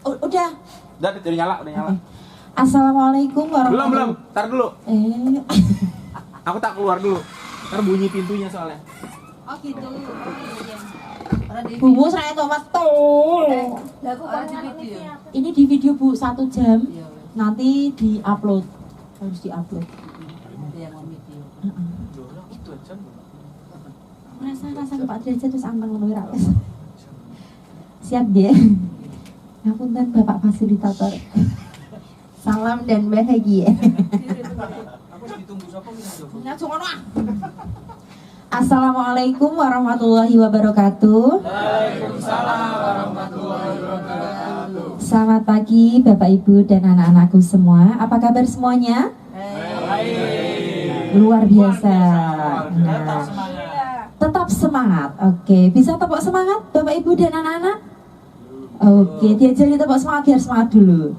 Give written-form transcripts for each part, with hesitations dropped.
Udah. Udah nyala. Assalamualaikum warahmatullahi Belum. Tar dulu. Eh. Aku tak keluar dulu. Ntar bunyi pintunya soalnya. Oh gitu. Bungu saya Thomas tuh. Ini di video Bu 1 jam. Nanti di-upload. Harus di-upload. Itu aja. Rasa ke Pak Derajat terus ambang ngono ra wis. Siap dia. Ngapunten Bapak fasilitator. Salam dan bahagia. Aku ditunggu sapa iki? Assalamualaikum warahmatullahi wabarakatuh. Waalaikumsalam warahmatullahi wabarakatuh. Selamat pagi Bapak Ibu dan anak-anakku semua. Apa kabar semuanya? Baik. Luar biasa. Tetap Nah, semangat. tetap semangat. Oke, bisa tepuk semangat Bapak Ibu dan anak-anak? Oke, diajari tepuk semangat biar semangat dulu.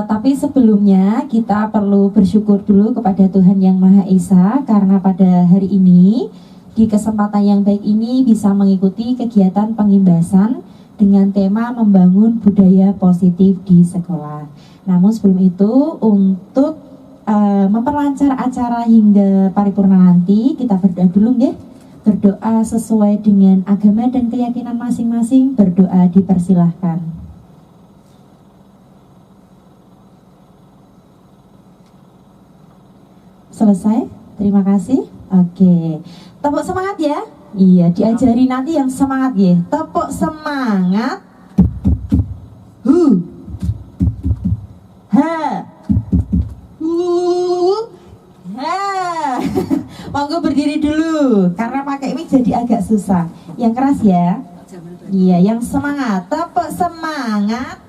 Tapi sebelumnya kita perlu bersyukur dulu kepada Tuhan Yang Maha Esa karena pada hari ini di kesempatan yang baik ini bisa mengikuti kegiatan pengimbasan dengan tema membangun budaya positif di sekolah. Namun sebelum itu untuk memperlancar acara hingga paripurna nanti kita berdoa dulu ya. Berdoa sesuai dengan agama dan keyakinan masing-masing. Berdoa dipersilahkan. Selesai? Terima kasih. Oke. Tepuk semangat ya. Iya, diajari nanti yang semangat ya. Tepuk semangat. Ha. Ha. Monggo berdiri dulu karena pakai mic jadi agak susah. Yang keras ya. Iya, yang semangat. Tepuk semangat.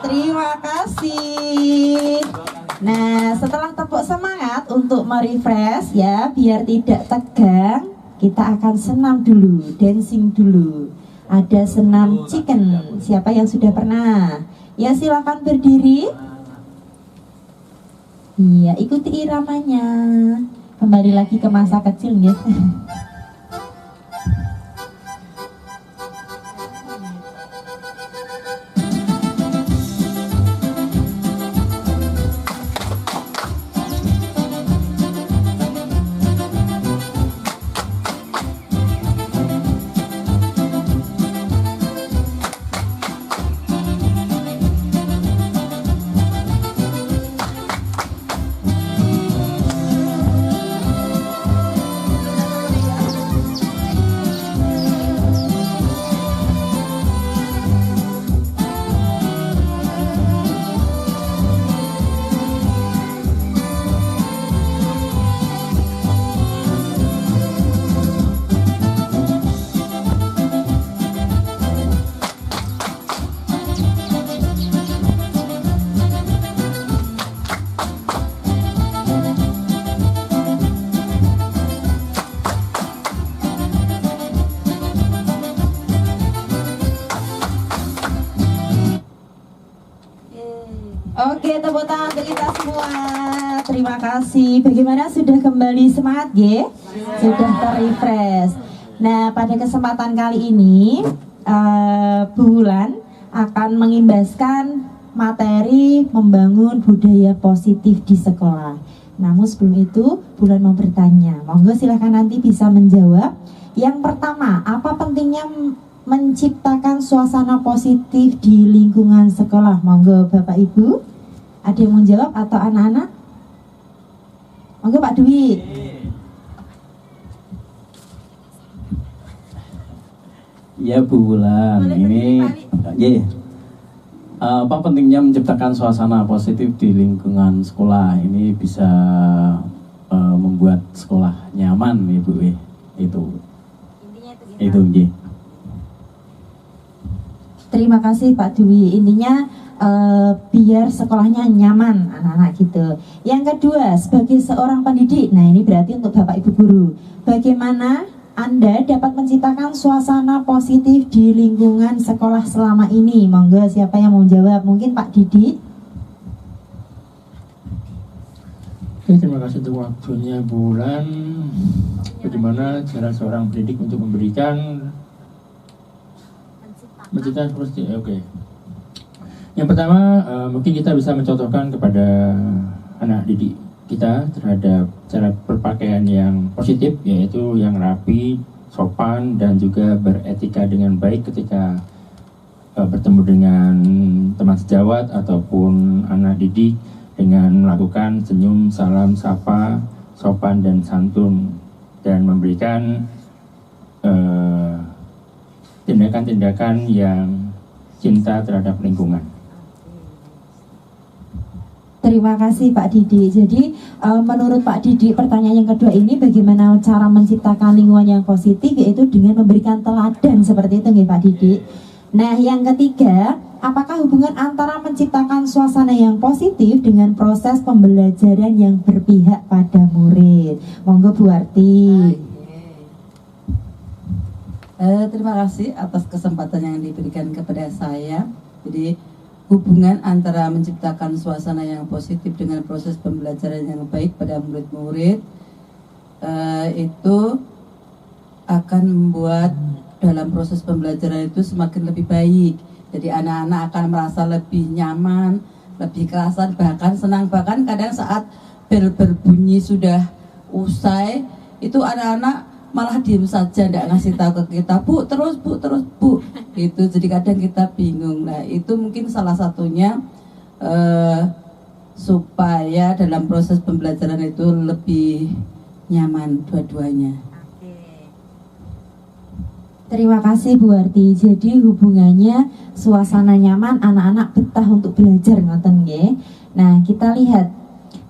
Terima kasih. Nah, setelah tepuk semangat untuk merefresh ya, biar tidak tegang, kita akan senam dulu, dancing dulu. Ada senam chicken. Siapa yang sudah pernah? Ya silakan berdiri. Iya, ikuti iramanya. Kembali lagi ke masa kecil ya. Oke, tepuk tangan untuk kita semua. Terima kasih. Bagaimana, sudah kembali semangat ya? Sudah terrefresh. Nah, pada kesempatan kali ini Bu Wulan akan mengimbaskan materi membangun budaya positif di sekolah. Namun sebelum itu, Bu Wulan mau bertanya. Monggo silahkan nanti bisa menjawab. Yang pertama, apa pentingnya menciptakan suasana positif di lingkungan sekolah? Monggo Bapak Ibu, ada yang mau jawab atau anak-anak? Monggo Pak Dwi. Ya Bu Wulan, ini apa pentingnya menciptakan suasana positif di lingkungan sekolah? Ini bisa membuat sekolah nyaman, Ibu. Itu. Terima kasih Pak Dwi. Intinya biar sekolahnya nyaman anak-anak gitu. Yang kedua, sebagai seorang pendidik, nah ini berarti untuk Bapak Ibu guru, bagaimana Anda dapat menciptakan suasana positif di lingkungan sekolah selama ini? Monggo, siapa yang mau jawab? Mungkin Pak Didi. Oke, terima kasih untuk waktunya Bu Wulan. Bagaimana bagaimana cara seorang pendidik untuk memberikan menciptakan seperti oke. Yang pertama mungkin kita bisa mencontohkan kepada anak didik kita terhadap cara berpakaian yang positif, yaitu yang rapi, sopan, dan juga beretika dengan baik ketika bertemu dengan teman sejawat ataupun anak didik, dengan melakukan senyum, salam, sapa, sopan dan santun, dan memberikan tindakan-tindakan yang cinta terhadap lingkungan. Terima kasih Pak Didi. Jadi menurut Pak Didi, pertanyaan yang kedua ini bagaimana cara menciptakan lingkungan yang positif, yaitu dengan memberikan teladan seperti itu nggih Pak Didi. Nah, yang ketiga, apakah hubungan antara menciptakan suasana yang positif dengan proses pembelajaran yang berpihak pada murid? Monggo Bu Arti. Terima kasih atas kesempatan yang diberikan kepada saya. Jadi hubungan antara menciptakan suasana yang positif dengan proses pembelajaran yang baik pada murid-murid itu akan membuat dalam proses pembelajaran itu semakin lebih baik. Jadi anak-anak akan merasa lebih nyaman, lebih kerasan, bahkan senang. Bahkan kadang saat bel berbunyi sudah usai, itu anak-anak malah diem saja, tidak ngasih tahu ke kita, bu terus bu, itu jadi kadang kita bingung. Nah itu mungkin salah satunya supaya dalam proses pembelajaran itu lebih nyaman dua-duanya. Terima kasih Bu Arti. Jadi hubungannya suasana nyaman, anak-anak betah untuk belajar, ngoten nggih. Nah, kita lihat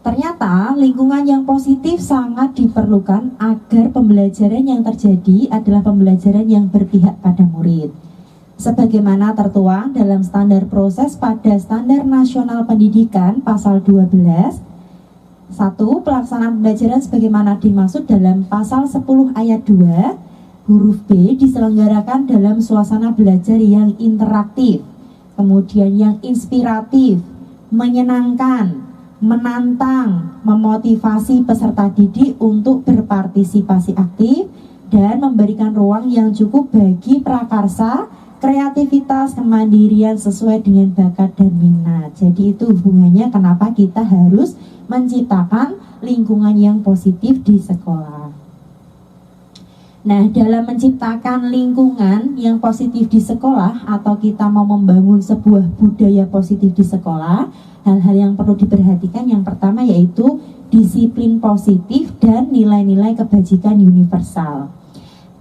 ternyata lingkungan yang positif sangat diperlukan agar pembelajaran yang terjadi adalah pembelajaran yang berpihak pada murid. Sebagaimana tertuang dalam standar proses pada Standar Nasional Pendidikan pasal 12. 1. Pelaksanaan pembelajaran sebagaimana dimaksud dalam pasal 10 ayat 2 huruf B diselenggarakan dalam suasana belajar yang interaktif, kemudian yang inspiratif, menyenangkan, menantang, memotivasi peserta didik untuk berpartisipasi aktif, dan memberikan ruang yang cukup bagi prakarsa, kreativitas, kemandirian sesuai dengan bakat dan minat. Jadi itu hubungannya kenapa kita harus menciptakan lingkungan yang positif di sekolah. Nah, dalam menciptakan lingkungan yang positif di sekolah, atau kita mau membangun sebuah budaya positif di sekolah, hal-hal yang perlu diperhatikan yang pertama yaitu disiplin positif dan nilai-nilai kebajikan universal.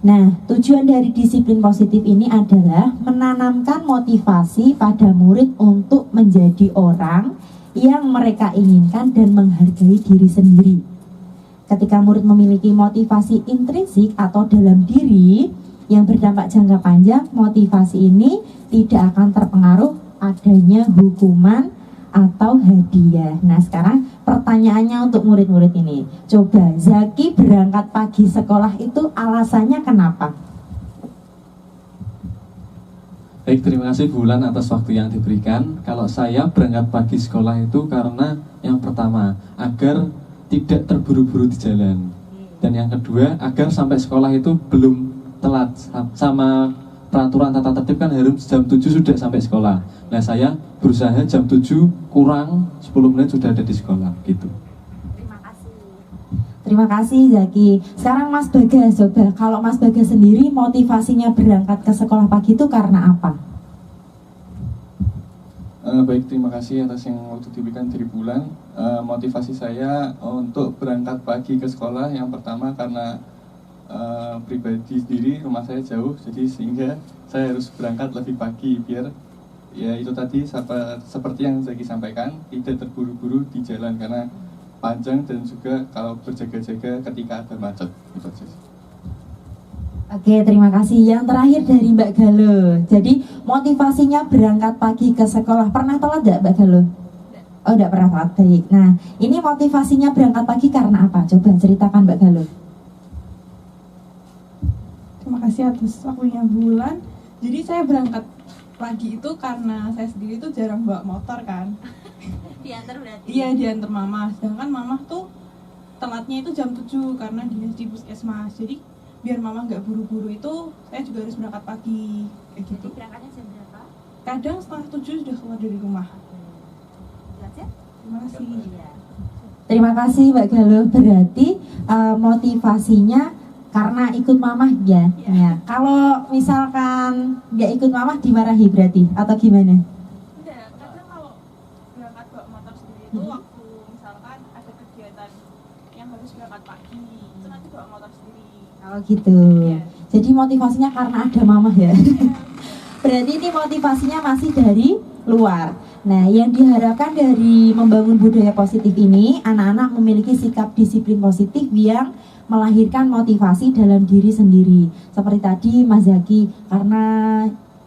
Nah, tujuan dari disiplin positif ini adalah menanamkan motivasi pada murid untuk menjadi orang yang mereka inginkan dan menghargai diri sendiri. Ketika murid memiliki motivasi intrinsik atau dalam diri yang berdampak jangka panjang, motivasi ini tidak akan terpengaruh adanya hukuman atau hadiah. Nah, sekarang pertanyaannya untuk murid-murid ini. Coba, Zaki berangkat pagi sekolah itu alasannya kenapa? Baik, terima kasih Bulan atas waktu yang diberikan. Kalau saya berangkat pagi sekolah itu karena yang pertama, agar tidak terburu-buru di jalan. Dan yang kedua, agar sampai sekolah itu belum telat. Sama peraturan tata tertib kan harus jam 7 sudah sampai sekolah. Nah, saya berusaha jam 7 kurang 10 menit sudah ada di sekolah gitu. Terima kasih Zaki. Sekarang Mas Bagas, coba kalau Mas Bagas sendiri motivasinya berangkat ke sekolah pagi itu karena apa? Baik, terima kasih atas yang waktu diberikan dari Bulan. Motivasi saya untuk berangkat pagi ke sekolah yang pertama karena pribadi sendiri rumah saya jauh, jadi sehingga saya harus berangkat lebih pagi biar ya itu tadi seperti yang Zaki sampaikan, tidak terburu-buru di jalan karena panjang dan juga kalau berjaga-jaga ketika ada macet. Itu aja. Oke, terima kasih. Yang terakhir dari Mbak Galo. Jadi motivasinya berangkat pagi ke sekolah. Pernah telat nggak Mbak Galo? Oh, tidak pernah telat. Baik. Nah, ini motivasinya berangkat pagi karena apa? Coba ceritakan Mbak Galo. Terima kasih atas waktunya Bulan. Jadi saya berangkat pagi itu karena saya sendiri tuh jarang bawa motor kan. Diantar berarti? Iya, diantar mama. Sedangkan mama tuh telatnya itu jam 7 karena dinas di puskesmas. Jadi biar mama nggak buru-buru itu saya juga harus berangkat pagi kayak gitu. Berangkatnya jam berapa? Kadang setengah 7 sudah keluar dari rumah. Terima kasih. Terima kasih Mbak Galuh. Berarti motivasinya karena ikut mamah ya. Ya. Kalau misalkan nggak ikut mamah dimarahi berarti atau gimana? Enggak, kadang kalau berangkat bawa motor sendiri itu waktu misalkan ada kegiatan yang harus berangkat pagi, itu nanti bawa motor sendiri. Oh gitu. Iya. Jadi motivasinya karena ada mamah ya. Berarti ini motivasinya masih dari luar. Nah, yang diharapkan dari membangun budaya positif ini, anak-anak memiliki sikap disiplin positif yang melahirkan motivasi dalam diri sendiri. Seperti tadi Mas Zaki, karena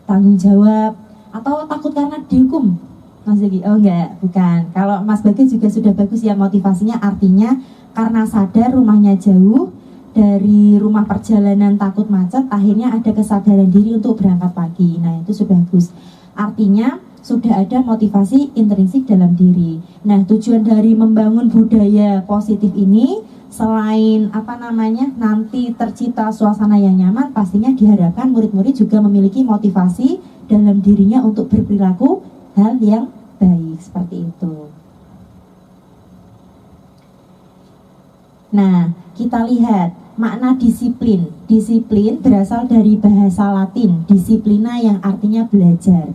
tanggung jawab atau takut karena dihukum. Mas Zaki, oh enggak, bukan. Kalau Mas Bagi juga sudah bagus ya motivasinya, artinya karena sadar rumahnya jauh, dari rumah perjalanan takut macet, akhirnya ada kesadaran diri untuk berangkat pagi. Nah, itu sudah bagus. Artinya sudah ada motivasi intrinsik dalam diri. Nah, tujuan dari membangun budaya positif ini selain nanti tercipta suasana yang nyaman, pastinya diharapkan murid-murid juga memiliki motivasi dalam dirinya untuk berperilaku hal yang baik seperti itu. Nah, kita lihat makna disiplin. Disiplin berasal dari bahasa Latin, disiplina yang artinya belajar.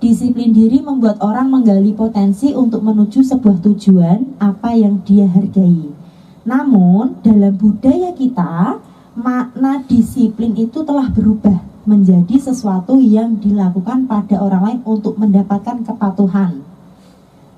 Disiplin diri membuat orang menggali potensi untuk menuju sebuah tujuan apa yang dia hargai. Namun, dalam budaya kita, makna disiplin itu telah berubah menjadi sesuatu yang dilakukan pada orang lain untuk mendapatkan kepatuhan.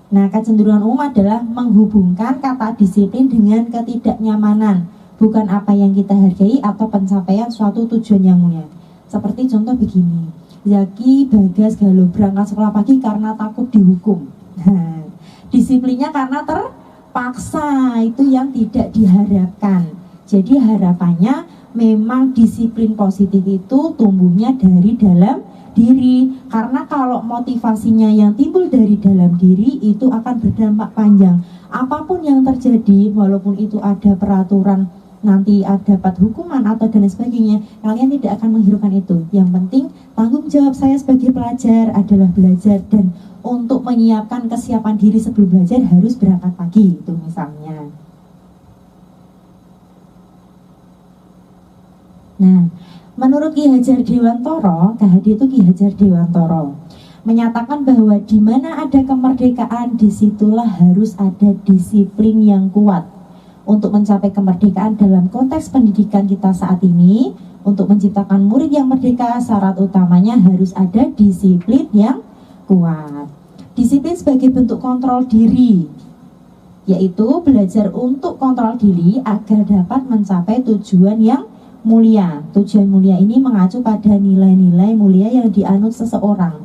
Nah, kecenderungan umum adalah menghubungkan kata disiplin dengan ketidaknyamanan, bukan apa yang kita hargai atau pencapaian suatu tujuan yang mulia. Seperti contoh begini, Zaki, Bagas, Galuh berangkat sekolah pagi karena takut dihukum. Nah, disiplinnya karena terpaksa, itu yang tidak diharapkan. Jadi harapannya memang disiplin positif itu tumbuhnya dari dalam diri. Karena kalau motivasinya yang timbul dari dalam diri itu akan berdampak panjang. Apapun yang terjadi, walaupun itu ada peraturan, nanti dapat hukuman atau dan sebagainya, kalian tidak akan menghiraukan itu. Yang penting tanggung jawab saya sebagai pelajar adalah belajar, dan untuk menyiapkan kesiapan diri sebelum belajar harus berangkat pagi itu misalnya. Nah, menurut Ki Hajar Dewantoro, KHD itu Ki Hajar Dewantoro, menyatakan bahwa di mana ada kemerdekaan, disitulah harus ada disiplin yang kuat. Untuk mencapai kemerdekaan dalam konteks pendidikan kita saat ini, untuk menciptakan murid yang merdeka, syarat utamanya harus ada disiplin yang kuat. Disiplin sebagai bentuk kontrol diri, yaitu belajar untuk kontrol diri agar dapat mencapai tujuan yang mulia. Tujuan mulia ini mengacu pada nilai-nilai mulia yang dianut seseorang.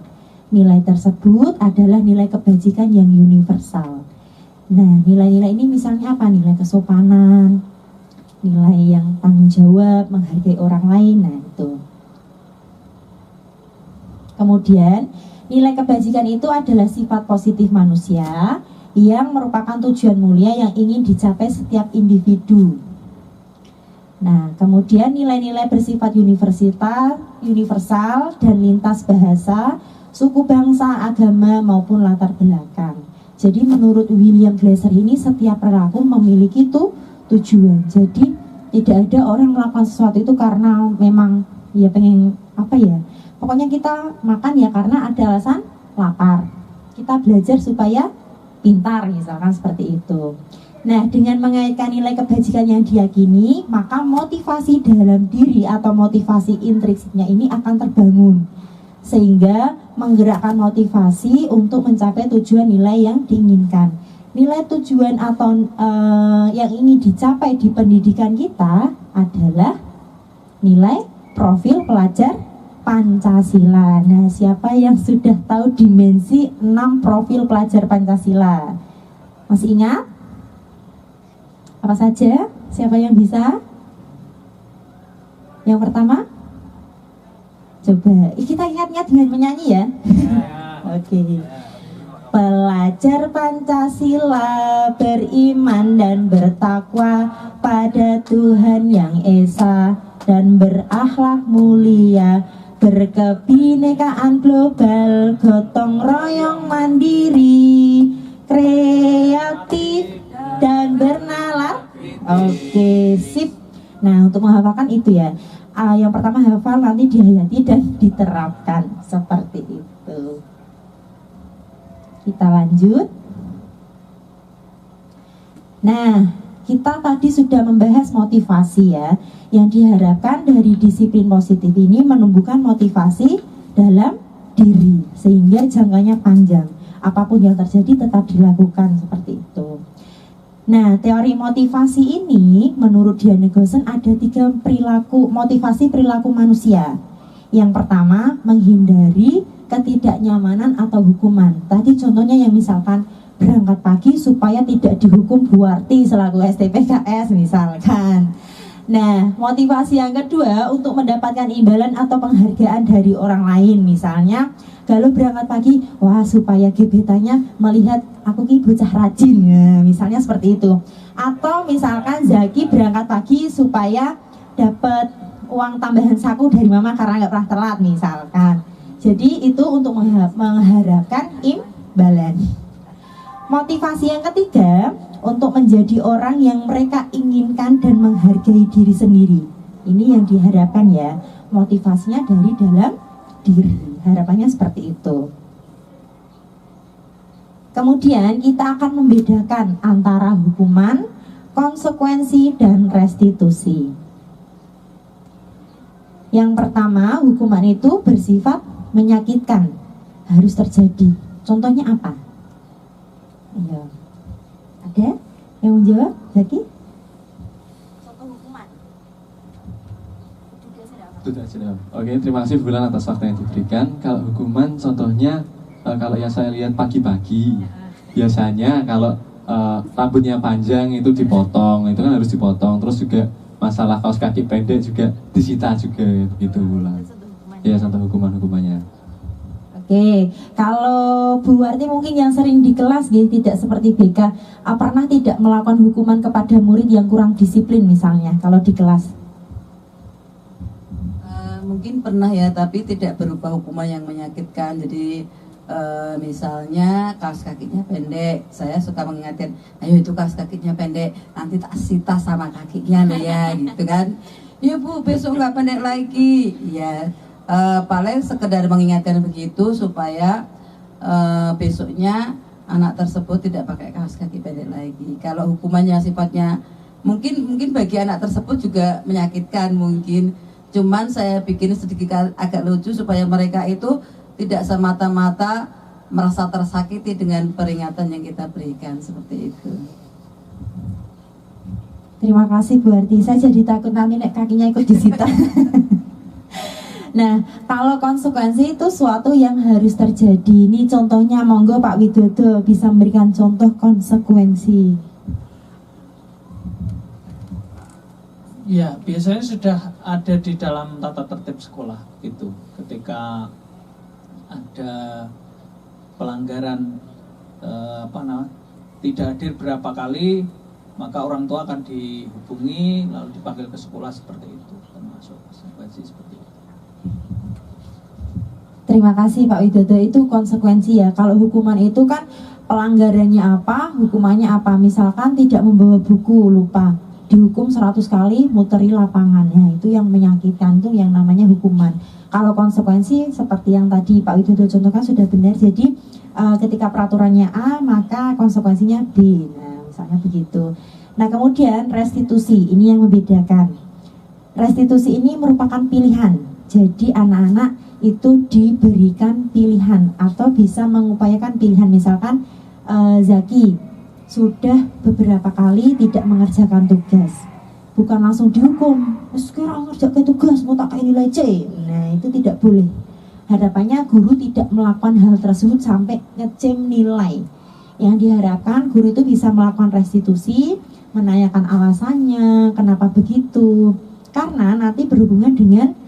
Nilai tersebut adalah nilai kebajikan yang universal. Nah, nilai-nilai ini misalnya apa? Nilai kesopanan, nilai yang tanggung jawab, menghargai orang lain. Nah, itu. Kemudian, nilai kebajikan itu adalah sifat positif manusia yang merupakan tujuan mulia yang ingin dicapai setiap individu. Nah, kemudian nilai-nilai bersifat universal dan lintas bahasa, suku, bangsa, agama, maupun latar belakang. Jadi menurut William Glasser ini setiap perilaku memiliki tujuan. Jadi tidak ada orang melakukan sesuatu itu karena memang ya pengen pokoknya kita makan ya karena ada alasan lapar. Kita belajar supaya pintar misalkan seperti itu. Nah, dengan mengaitkan nilai kebajikan yang diyakini, maka motivasi dalam diri atau motivasi intrinsiknya ini akan terbangun, sehingga menggerakkan motivasi untuk mencapai tujuan nilai yang diinginkan. Nilai tujuan atau yang ingin dicapai di pendidikan kita adalah nilai profil pelajar Pancasila. Nah, siapa yang sudah tahu dimensi 6 profil pelajar Pancasila? Masih ingat? Apa saja? Siapa yang bisa? Yang pertama? Coba, kita ingat-ingat dengan menyanyi ya. Oke. Pelajar Pancasila, beriman dan bertakwa pada Tuhan yang Esa, dan berakhlak mulia, berkebinekaan global, gotong royong mandiri, kreatif dan bernalar. Oke, sip. Nah, untuk menghafalkan itu ya, yang pertama hafal, nanti dihayati dan diterapkan seperti itu. Kita lanjut. Nah, kita tadi sudah membahas motivasi ya. Yang diharapkan dari disiplin positif ini menumbuhkan motivasi dalam diri sehingga jangkanya panjang. Apapun yang terjadi tetap dilakukan seperti itu. Nah, teori motivasi ini menurut Diane Goosen ada 3 motivasi perilaku manusia. Yang pertama, menghindari ketidaknyamanan atau hukuman. Tadi contohnya yang misalkan berangkat pagi supaya tidak dihukum Bu Warti selaku STPKS misalkan. Nah, motivasi yang kedua untuk mendapatkan imbalan atau penghargaan dari orang lain. Misalnya, kalau berangkat pagi, wah supaya gebetannya melihat aku ki bocah rajin ya, misalnya seperti itu. Atau misalkan Zaki berangkat pagi supaya dapat uang tambahan saku dari mama karena nggak pernah telat misalkan. Jadi itu untuk mengharapkan imbalan. Motivasi yang ketiga untuk menjadi orang yang mereka inginkan dan menghargai diri sendiri. Ini yang diharapkan ya, motivasinya dari dalam diri. Harapannya seperti itu. Kemudian kita akan membedakan antara hukuman, konsekuensi, dan restitusi. Yang pertama, hukuman itu bersifat menyakitkan, harus terjadi. Contohnya apa? Ayo. Ada yang menjawab? Zaki? Contoh hukuman. Sudah. Oke, terima kasih Bulan atas waktu yang diberikan. Kalau hukuman, contohnya kalau yang saya lihat pagi-pagi, biasanya kalau rambutnya panjang itu dipotong, itu kan harus dipotong. Terus juga masalah kaos kaki pendek juga disita juga, gitu Bulan. Ya, contoh hukumannya. Oke, kalau Bu Warti mungkin yang sering di kelas ya, tidak seperti BK, pernah tidak melakukan hukuman kepada murid yang kurang disiplin misalnya kalau di kelas? Mungkin pernah ya, tapi tidak berupa hukuman yang menyakitkan. Jadi misalnya kaos kakinya pendek, saya suka mengingatkan, ayo itu kaos kakinya pendek, nanti tak sita sama kakinya loh ya, gitu kan. Ya Bu, besok nggak pendek lagi. Ya, paling sekedar mengingatkan begitu supaya besoknya anak tersebut tidak pakai kaos kaki pendek lagi. Kalau hukumannya sifatnya mungkin bagi anak tersebut juga menyakitkan mungkin. Cuman saya bikin sedikit agak lucu supaya mereka itu tidak semata-mata merasa tersakiti dengan peringatan yang kita berikan, seperti itu. Terima kasih Bu Warti, saya jadi takut nanti nek kakinya ikut disita. Nah, kalau konsekuensi itu suatu yang harus terjadi. Ini contohnya, monggo Pak Widodo bisa memberikan contoh konsekuensi. Ya, biasanya sudah ada di dalam tata tertib sekolah itu. Ketika ada pelanggaran tidak hadir berapa kali, maka orang tua akan dihubungi lalu dipanggil ke sekolah seperti itu, termasuk konsekuensi seperti itu. Terima kasih Pak Widodo, itu konsekuensi ya. Kalau hukuman itu kan pelanggarannya apa, hukumannya apa. Misalkan tidak membawa buku, lupa, dihukum 100 kali muteri lapangan. Ya, itu yang menyakitkan, itu yang namanya hukuman. Kalau konsekuensi seperti yang tadi Pak Widodo contohkan sudah benar. Jadi ketika peraturannya A, maka konsekuensinya B. Nah, misalnya begitu. Nah, kemudian restitusi, ini yang membedakan. Restitusi ini merupakan pilihan. Jadi anak-anak itu diberikan pilihan atau bisa mengupayakan pilihan. Misalkan Zaki sudah beberapa kali tidak mengerjakan tugas, bukan langsung dihukum, sekarang ngerjakan tugas mau tak nilai C. Nah, itu tidak boleh. Harapannya guru tidak melakukan hal tersebut sampai ngecem nilai. Yang diharapkan guru itu bisa melakukan restitusi, menanyakan alasannya kenapa begitu, karena nanti berhubungan dengan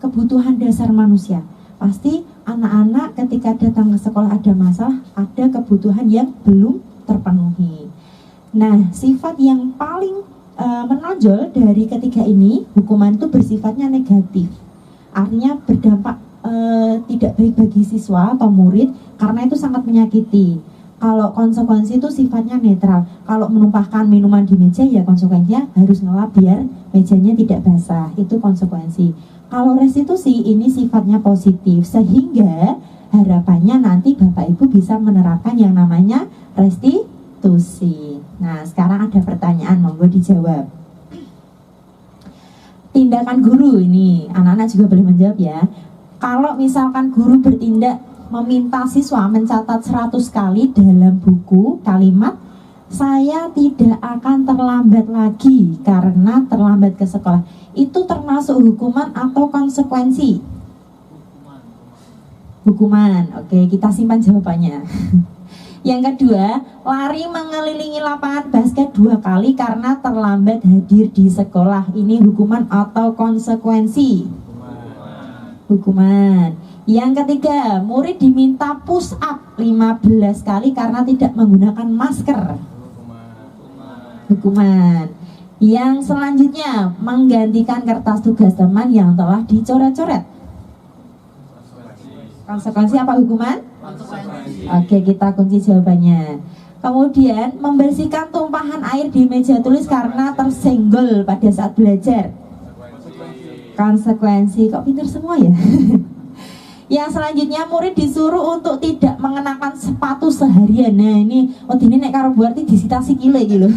kebutuhan dasar manusia. Pasti anak-anak ketika datang ke sekolah ada masalah, ada kebutuhan yang belum terpenuhi. Nah, sifat yang paling menonjol dari ketiga ini, hukuman itu bersifatnya negatif. Artinya berdampak tidak baik bagi siswa atau murid karena itu sangat menyakiti. Kalau konsekuensi itu sifatnya netral. Kalau menumpahkan minuman di meja ya konsekuensinya harus ngelap biar mejanya tidak basah. Itu konsekuensi. Kalau restitusi ini sifatnya positif sehingga harapannya nanti Bapak Ibu bisa menerapkan yang namanya restitusi. Nah, sekarang ada pertanyaan, monggo dijawab. Tindakan guru ini anak-anak juga boleh menjawab ya. Kalau misalkan guru bertindak meminta siswa mencatat 100 kali dalam buku kalimat saya tidak akan terlambat lagi karena terlambat ke sekolah, itu termasuk hukuman atau konsekuensi? Hukuman. Oke, kita simpan jawabannya. Yang kedua, lari mengelilingi lapangan basket 2 kali karena terlambat hadir di sekolah, ini hukuman atau konsekuensi? Hukuman. Yang ketiga, murid diminta push up 15 kali karena tidak menggunakan masker. Hukuman. Yang selanjutnya, menggantikan kertas tugas teman yang telah dicoret-coret. Konsekuensi apa hukuman? Oke, kita kunci jawabannya. Kemudian, membersihkan tumpahan air di meja tulis karena tersenggol pada saat belajar. Konsekuensi. Kok pintar semua ya? Yang selanjutnya, murid disuruh untuk tidak mengenakan sepatu seharian. Nah ini, ini nek karo buarti disita sikile gitu.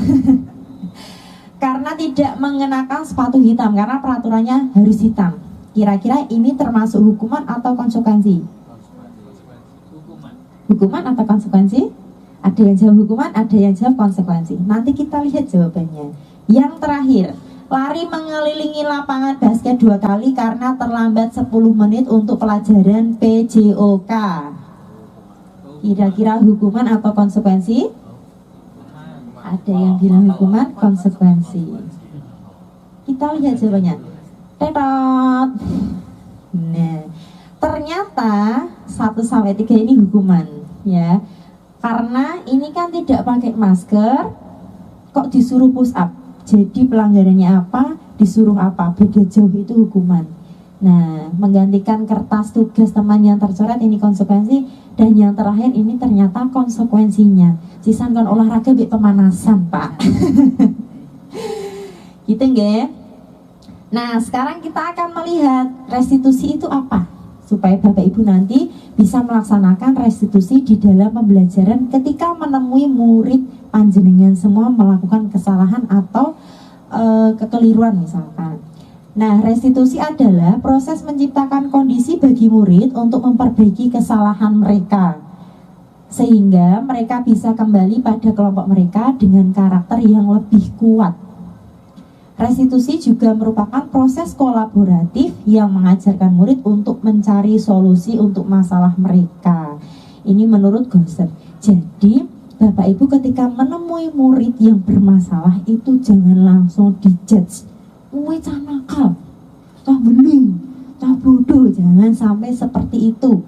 Karena tidak mengenakan sepatu hitam, karena peraturannya harus hitam. Kira-kira ini termasuk hukuman atau konsekuensi? Hukuman atau konsekuensi? Ada yang jawab hukuman, ada yang jawab konsekuensi. Nanti kita lihat jawabannya. Yang terakhir, lari mengelilingi lapangan basket 2 kali karena terlambat 10 menit untuk pelajaran PJOK. Kira-kira hukuman atau konsekuensi? Ada yang bilang hukuman, konsekuensi. Kita lihat jawabannya. Tetot. Nah, ternyata 1-3 ini hukuman, ya. Karena ini kan tidak pakai masker, kok disuruh push up. Jadi pelanggarannya apa, disuruh apa, beda jauh, itu hukuman. Nah, menggantikan kertas tugas teman yang tercoret ini konsekuensi. Dan yang terakhir ini ternyata konsekuensinya. Sisan kan olahraga bik pemanasan, Pak. Gitu nggak? Nah, sekarang kita akan melihat restitusi itu apa, supaya Bapak Ibu nanti bisa melaksanakan restitusi di dalam pembelajaran ketika menemui murid panjenengan semua melakukan kesalahan atau kekeliruan misalkan. Nah, restitusi adalah proses menciptakan kondisi bagi murid untuk memperbaiki kesalahan mereka sehingga mereka bisa kembali pada kelompok mereka dengan karakter yang lebih kuat. Restitusi juga merupakan proses kolaboratif yang mengajarkan murid untuk mencari solusi untuk masalah mereka. Ini menurut Gosset. Jadi Bapak Ibu ketika menemui murid yang bermasalah itu jangan langsung dijudge. Wih cah nakal, cah bening, cah bodoh. Jangan sampai seperti itu.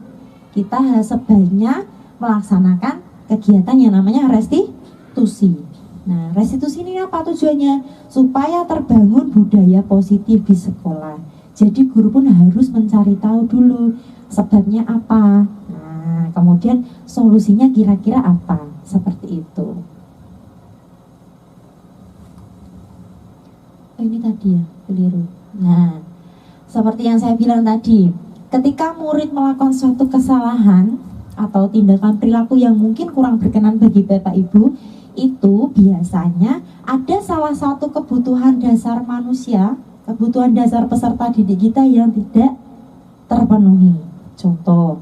Kita sebaiknya melaksanakan kegiatan yang namanya restitusi. Nah, restitusi ini apa tujuannya? Supaya terbangun budaya positif di sekolah. Jadi guru pun harus mencari tahu dulu sebabnya apa. Nah, kemudian solusinya kira-kira apa? Seperti itu. Oh, ini tadi ya, keliru. Nah, seperti yang saya bilang tadi, ketika murid melakukan suatu kesalahan atau tindakan perilaku yang mungkin kurang berkenan bagi Bapak Ibu, itu biasanya ada salah satu kebutuhan dasar manusia, kebutuhan dasar peserta didik kita yang tidak terpenuhi. Contoh,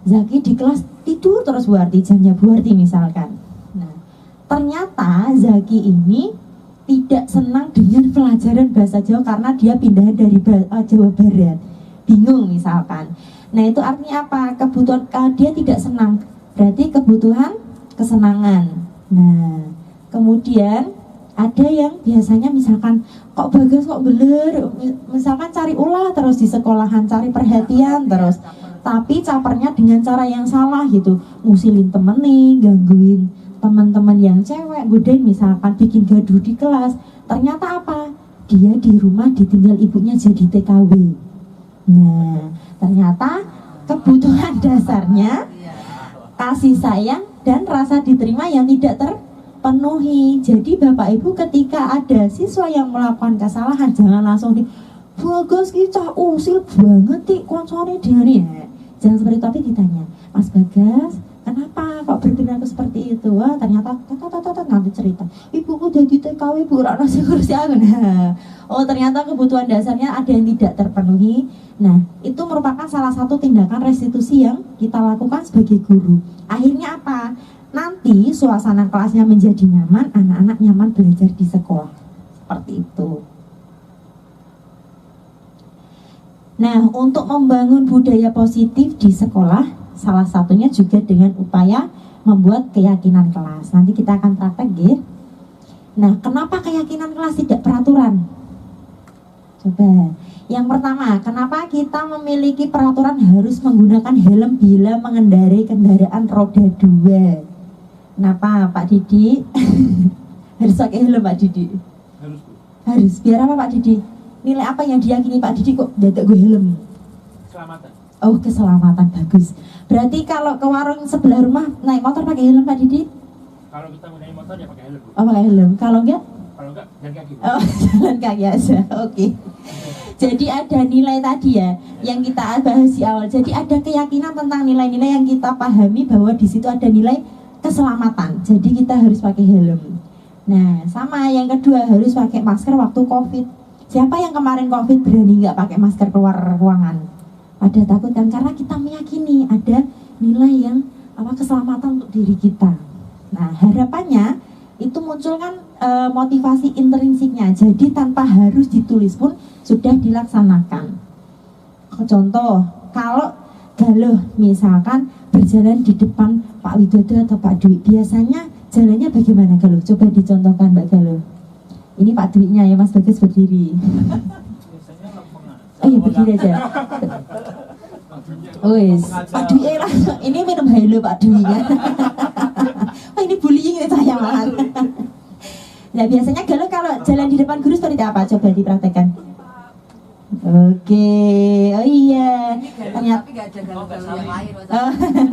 Zaki di kelas tidur terus Buarti, jamnya Buarti misalkan. Nah, ternyata Zaki ini tidak senang dengan pelajaran bahasa Jawa karena dia pindahan dari Jawa Barat. Bingung misalkan. Nah, itu artinya apa? Kebutuhan dia tidak senang. Berarti kebutuhan kesenangan. Nah, kemudian Ada yang biasanya misalkan kok Bagas kok beler, misalkan cari ulah terus di sekolahan, cari perhatian terus, tapi capernya dengan cara yang salah gitu, ngusilin temen nih, gangguin teman-teman yang cewek, godain misalkan, bikin gaduh di kelas. Ternyata apa? Dia di rumah ditinggal ibunya jadi TKW. Nah, ternyata kebutuhan dasarnya kasih sayang dan rasa diterima yang tidak terpenuhi. Jadi Bapak Ibu ketika ada siswa yang melakukan kesalahan, jangan langsung di Bagas ki cah usil banget ti koncone diane. Jangan seperti itu, tapi ditanya, Mas Bagas, kenapa kok berperilaku seperti itu? Wah, ternyata nanti cerita, ibuku jadi TKW, Bu, ora nasi kursi aku. Nah, oh ternyata kebutuhan dasarnya ada yang tidak terpenuhi. Nah, itu merupakan salah satu tindakan restitusi yang kita lakukan sebagai guru. Akhirnya apa? Nanti suasana kelasnya menjadi nyaman, anak-anak nyaman belajar di sekolah. Seperti itu. Nah, untuk membangun budaya positif di sekolah, salah satunya juga dengan upaya membuat keyakinan kelas. Nanti kita akan praktek ya. Nah, kenapa keyakinan kelas tidak peraturan? Coba. Yang pertama, kenapa kita memiliki peraturan harus menggunakan helm bila mengendarai kendaraan roda 2? Kenapa Pak Didi? Harus pakai helm Pak Didi? Harus. Biar apa Pak Didi? Nilai apa yang diyakini Pak Didi kok dadak gue helm? Keselamatan. Oh, keselamatan, bagus. Berarti kalau ke warung sebelah rumah naik motor pakai helm Pak Didi? Kalau kita mau naik motor ya pakai helm. Oh, pakai helm. Kalau enggak? Kalau enggak jalan kaki. Oh, jalan kaki aja. Oke. Jadi ada nilai tadi ya yang kita bahas di awal. Jadi ada keyakinan tentang nilai-nilai yang kita pahami bahwa di situ ada nilai keselamatan. Jadi kita harus pakai helm. Nah, sama yang kedua harus pakai masker waktu Covid. Siapa yang kemarin Covid berani nggak pakai masker keluar ruangan? Pada takut kan? Karena kita meyakini ada nilai yang keselamatan untuk diri kita. Nah, harapannya itu muncul kan motivasi intrinsiknya. Jadi tanpa harus ditulis pun sudah dilaksanakan. Contoh, kalau Galuh misalkan berjalan di depan Pak Widodo atau Pak Dwi, biasanya jalannya bagaimana Galuh? Coba dicontohkan Mbak Galuh. Ini Pak Dwi-nya ya, Mas Bagas berdiri. Oh iya, berdiri aja. Wes, Pak Dwi lah. Ini minum Halo Pak Dwi-nya. Oh, ini bullying ini saya malah. Nah, biasanya Galuh kalau jalan di depan guru seperti apa? Coba dipraktekkan. Oke, oh iya. Ternyata Tapi gak ada galau-galau yang lain.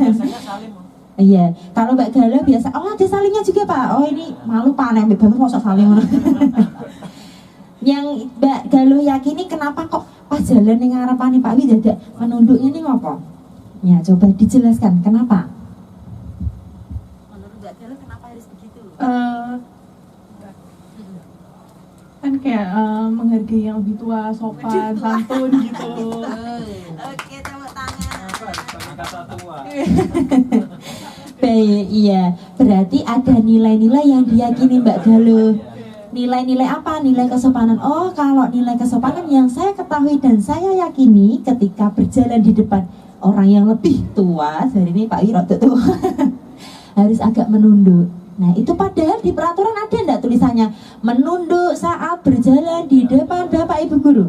biasanya saling. Iya, kalau Mbak Galuh biasa, oh ada salingnya juga Pak. Oh ini malu Pak, nek Mbak mau saling. Yang Mbak Galuh yakini kenapa kok pas jalan ning ngarepane Pak Wi dadak menunduknya nih ngopo? Ya coba dijelaskan kenapa? Menurut Mbak Galuh kenapa harus begitu? Kan kayak menghargai yang lebih tua, sopan, santun gitu. Oke, tepuk tangan. Kata tua. Baik, iya. Berarti ada nilai-nilai yang diyakini Mbak Galuh. Nilai-nilai apa? Nilai kesopanan. Oh, kalau nilai kesopanan yang saya ketahui dan saya yakini ketika berjalan di depan orang yang lebih tua, hari ini Pak Wiro tua, harus agak menunduk. Nah, itu padahal di peraturan ada enggak tulisannya menunduk saat berjalan di depan Bapak Ibu guru?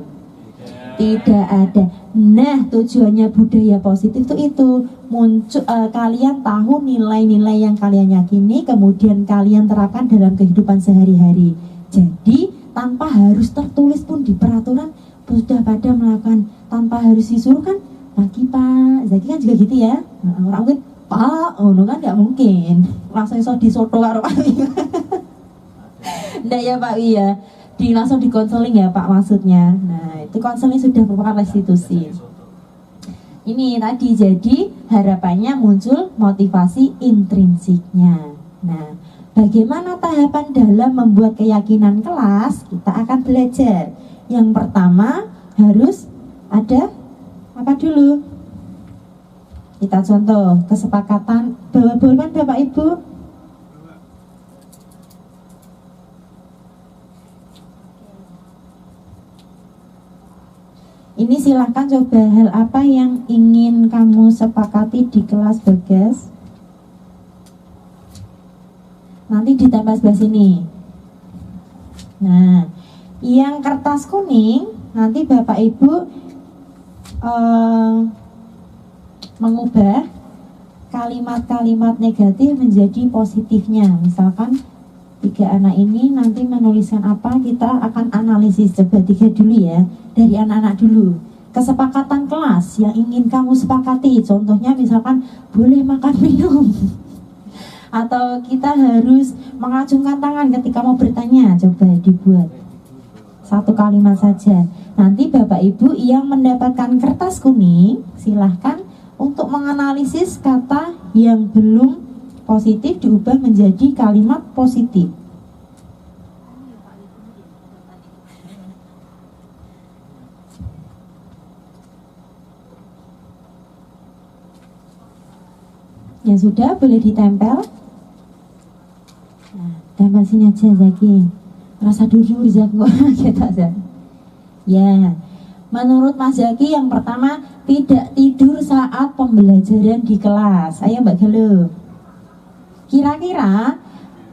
Tidak ada. Nah, tujuannya budaya positif itu muncul kalian tahu nilai-nilai yang kalian yakini, kemudian kalian terapkan dalam kehidupan sehari-hari. Jadi tanpa harus tertulis pun di peraturan sudah pada melakukan, tanpa harus disuruh kan. Pagi Pak, Zaki kan juga gitu ya. Orang mungkin Pak, oh kan nggak mungkin langsung di soto karo Pak Wi. Nggak ya Pak Wi ya. Langsung di konseling ya Pak maksudnya. Nah itu konseling sudah merupakan restitusi. Ini tadi jadi harapannya muncul motivasi intrinsiknya. Nah bagaimana tahapan dalam membuat keyakinan kelas? Kita akan belajar. Yang pertama harus ada apa dulu? Kita contoh kesepakatan bawa bolpen Bapak Ibu. Ini silahkan coba hal apa yang ingin kamu sepakati di kelas Bagas. Nanti ditambah sebelah sini. Nah, yang kertas kuning nanti Bapak Ibu mengubah kalimat-kalimat negatif menjadi positifnya. Misalkan 3 anak ini nanti menuliskan apa, kita akan analisis. Coba 3 dulu ya, dari anak-anak dulu. Kesepakatan kelas yang ingin kamu sepakati, contohnya misalkan boleh makan minum atau kita harus mengacungkan tangan ketika mau bertanya. Coba dibuat 1 kalimat saja. Nanti Bapak Ibu yang mendapatkan kertas kuning silahkan untuk menganalisis kata yang belum positif diubah menjadi kalimat positif. Ya sudah, boleh ditempel. Nah, tempel sini aja Zaki. Rasa dulu Zaki kita aja. Ya, menurut Mas Zaki yang pertama tidak tidur saat pembelajaran di kelas. Ayo Mbak Galuh. Kira-kira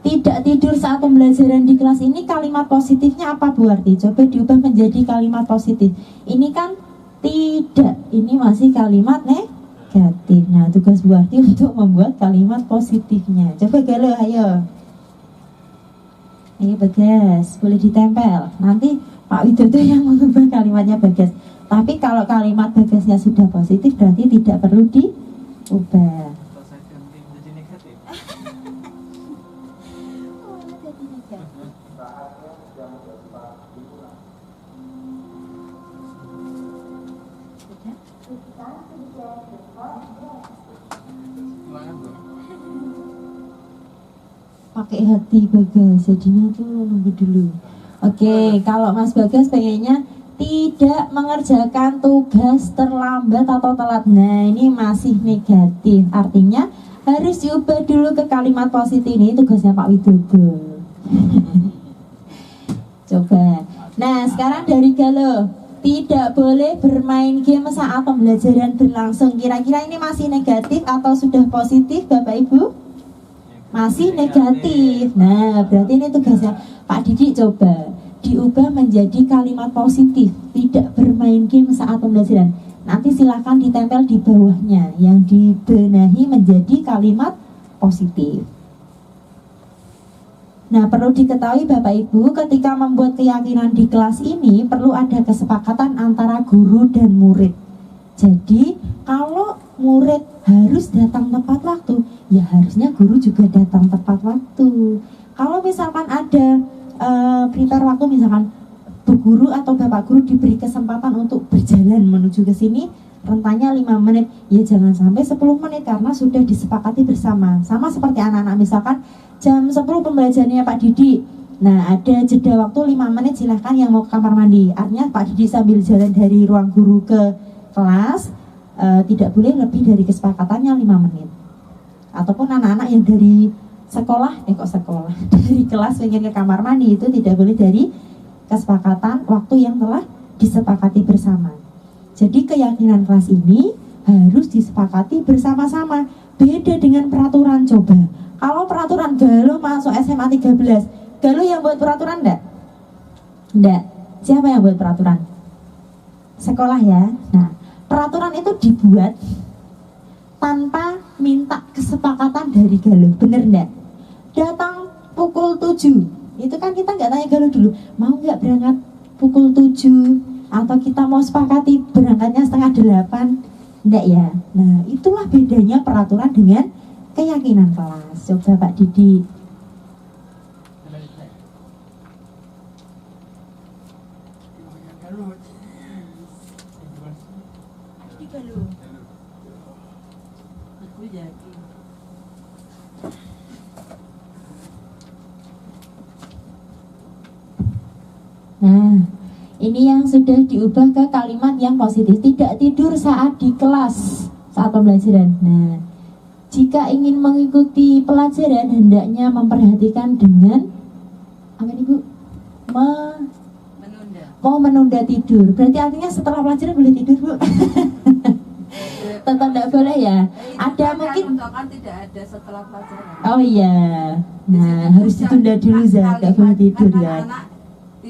tidak tidur saat pembelajaran di kelas ini kalimat positifnya apa Bu Arti? Coba diubah menjadi kalimat positif. Ini kan tidak, ini masih kalimat negatif. Nah, tugas Bu Arti untuk membuat kalimat positifnya. Coba Galuh, ayo. Ayo Bagas, boleh ditempel. Nanti Pak Widodo yang mengubah kalimatnya Bagas. Tapi kalau kalimat Bagasnya sudah positif berarti tidak perlu diubah. Pakai hati Bagas, jadinya tuh nunggu dulu. Oke, kalau Mas Bagas pengennya tidak mengerjakan tugas terlambat atau telat. Nah, ini masih negatif. Artinya harus diubah dulu ke kalimat positif. Ini tugasnya Pak Widodo. Coba. Nah, sekarang dari Galuh. Tidak boleh bermain game saat pembelajaran berlangsung. Kira-kira ini masih negatif atau sudah positif Bapak Ibu? Masih negatif. Nah, berarti ini tugasnya Pak Didik. Coba diubah menjadi kalimat positif. Tidak bermain game saat pembelajaran. Nanti silahkan ditempel di bawahnya. Yang dibenahi menjadi kalimat positif. Nah, perlu diketahui Bapak Ibu, ketika membuat keyakinan di kelas ini perlu ada kesepakatan antara guru dan murid. Jadi, kalau murid harus datang tepat waktu, ya harusnya guru juga datang tepat waktu. Kalau misalkan ada prepare waktu, misalkan Bu Guru atau Bapak Guru diberi kesempatan untuk berjalan menuju ke sini, rentangnya 5 menit, ya jangan sampai 10 menit karena sudah disepakati bersama. Sama seperti anak-anak, misalkan jam 10 pembelajarannya Pak Didik. Nah, ada jeda waktu 5 menit, silahkan yang mau ke kamar mandi. Artinya Pak Didik sambil jalan dari ruang guru ke kelas, tidak boleh lebih dari kesepakatannya 5 menit. Ataupun anak-anak yang dari sekolah, dari kelas pengen ke kamar mandi, itu tidak boleh dari kesepakatan waktu yang telah disepakati bersama. Jadi keyakinan kelas ini harus disepakati bersama-sama. Beda dengan peraturan. Coba kalau peraturan Galuh masuk SMA 13, Galuh yang buat peraturan enggak? Enggak. Siapa yang buat peraturan? Sekolah ya. Nah, peraturan itu dibuat tanpa minta kesepakatan dari Galuh. Bener enggak? Datang pukul 7, itu kan kita nggak tanya Galuh dulu, mau nggak berangkat pukul 7, atau kita mau sepakati berangkatnya 7:30, enggak ya. Nah, itulah bedanya peraturan dengan keyakinan kelas. Coba Pak Didi. Nah, ini yang sudah diubah ke kalimat yang positif. Tidak tidur saat di kelas, saat pembelajaran. Nah, jika ingin mengikuti pelajaran, hendaknya memperhatikan dengan apa nih Bu? Mau menunda tidur. Berarti artinya setelah pelajaran boleh tidur Bu? Tetap tidak boleh ya. Ada mungkin tidak ada setelah pelajaran. Oh iya. Nah, harus ditunda dulu Zak, tidak boleh tidur ya.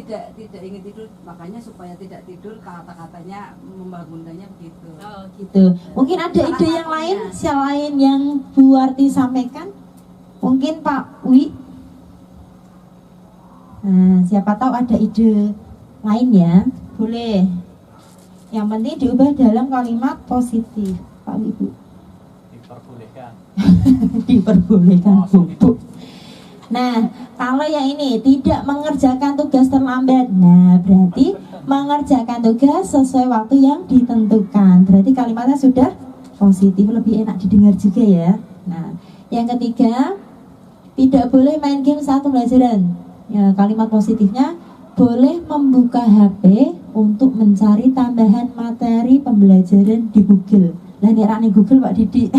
tidak ingin tidur, makanya supaya tidak tidur kata-katanya membangunkannya begitu. Oh, gitu. Mungkin ada ide yang lain, selain yang Bu Warti sampaikan? Mungkin Pak Wi. Nah, siapa tahu ada ide lain ya, boleh. Yang penting diubah dalam kalimat positif, Pak Wi, Bu. Diperbolehkan bubuk. Nah, kalau yang ini tidak mengerjakan tugas terlambat, nah berarti mengerjakan tugas sesuai waktu yang ditentukan. Berarti kalimatnya sudah positif, lebih enak didengar juga ya. Nah, yang ketiga, tidak boleh main game saat pembelajaran. Ya, kalimat positifnya boleh membuka HP untuk mencari tambahan materi pembelajaran di Google. Lah nek Google Pak Didi.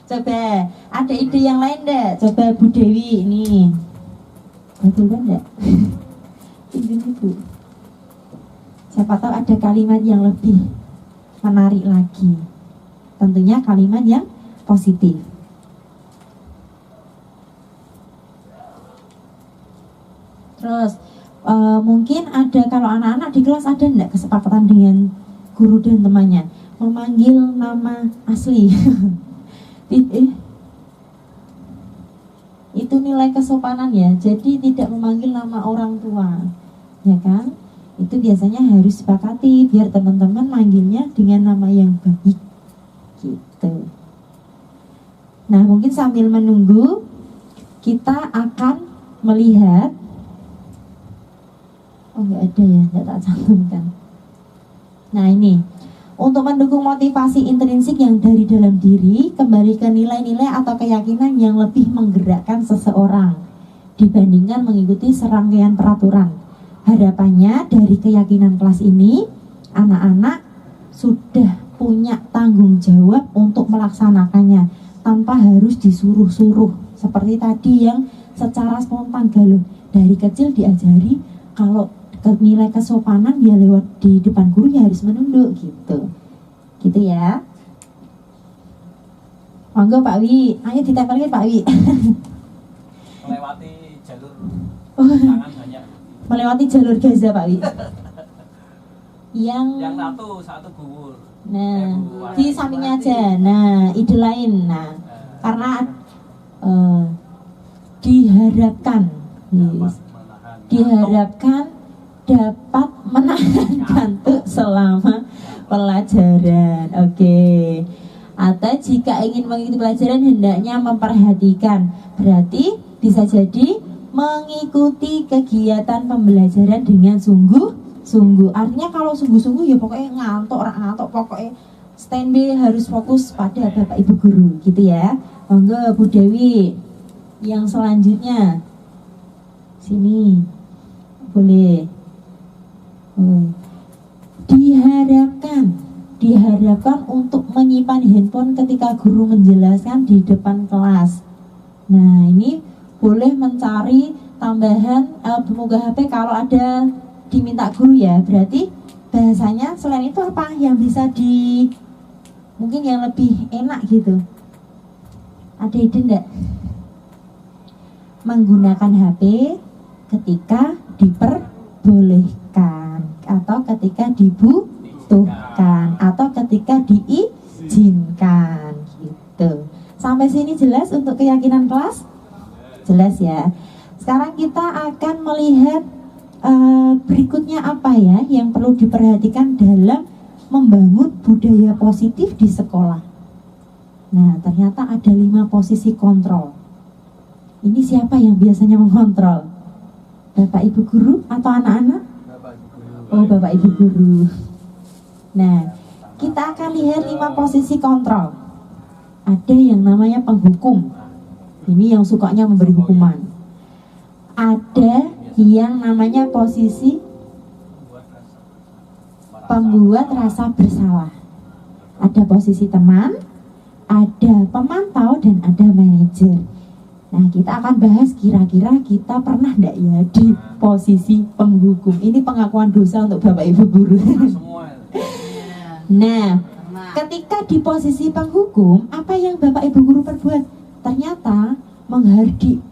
Coba, ada ide yang lain enggak? Coba Bu Dewi ini. Betul kan enggak? Ini Bu. Siapa tahu ada kalimat yang lebih menarik lagi. Tentunya kalimat yang positif. Terus mungkin ada, kalau anak-anak di kelas ada enggak kesepakatan dengan guru dan temannya memanggil nama asli? Itu nilai kesopanan ya. Jadi tidak memanggil nama orang tua, ya kan? Itu biasanya harus sepakati biar teman-teman manggilnya dengan nama yang baik, gitu. Nah, mungkin sambil menunggu kita akan melihat. Oh, nggak ada ya, nggak tak cantumkan. Nah, ini untuk mendukung motivasi intrinsik yang dari dalam diri, kembali ke nilai-nilai atau keyakinan yang lebih menggerakkan seseorang dibandingkan mengikuti serangkaian peraturan. Harapannya dari keyakinan kelas ini, anak-anak sudah punya tanggung jawab untuk melaksanakannya tanpa harus disuruh-suruh. Seperti tadi yang secara spontan galuh, dari kecil diajari kalau nilai kesopanan ya lewat di depan guru ya harus menunduk gitu ya. Monggo Pak Wi, ayo ditempelin Pak Wi. Melewati jalur tangan banyak. Melewati jalur Gaza Pak Wi. Yang satu gugur. Nah, di sampingnya aja. Nah, ide lain. Nah, karena diharapkan dapat menahan kantuk selama pelajaran. Oke. Atau jika ingin mengikuti pelajaran hendaknya memperhatikan. Berarti bisa jadi mengikuti kegiatan pembelajaran dengan sungguh-sungguh. Artinya kalau sungguh-sungguh ya pokoknya ngantuk, orang ngantuk, pokoknya standby harus fokus pada Bapak Ibu guru, gitu ya. Monggo Bu Dewi. Yang selanjutnya sini boleh. Diharapkan untuk menyimpan handphone ketika guru menjelaskan di depan kelas. Nah, ini boleh mencari tambahan buka HP kalau ada diminta guru ya. Berarti bahasanya selain itu apa yang bisa mungkin yang lebih enak gitu? Ada ide enggak? Menggunakan HP ketika diperbolehkan, atau ketika dibutuhkan, atau ketika diizinkan, gitu. Sampai sini jelas untuk keyakinan kelas? Jelas ya. Sekarang kita akan melihat berikutnya apa ya yang perlu diperhatikan dalam membangun budaya positif di sekolah. Nah, ternyata ada 5 posisi kontrol. Ini siapa yang biasanya mengontrol? Bapak Ibu guru atau anak-anak? Oh, Bapak Ibu guru. Nah, kita akan lihat 5 posisi kontrol. Ada yang namanya penghukum. Ini yang sukanya memberi hukuman. Ada yang namanya posisi pembuat rasa bersalah. Ada posisi teman, ada pemantau, dan ada manajer. Nah, kita akan bahas kira-kira kita pernah enggak ya di posisi penghukum. Ini pengakuan dosa untuk Bapak Ibu guru. Nah, ketika di posisi penghukum, apa yang Bapak Ibu guru perbuat? Ternyata menghardik,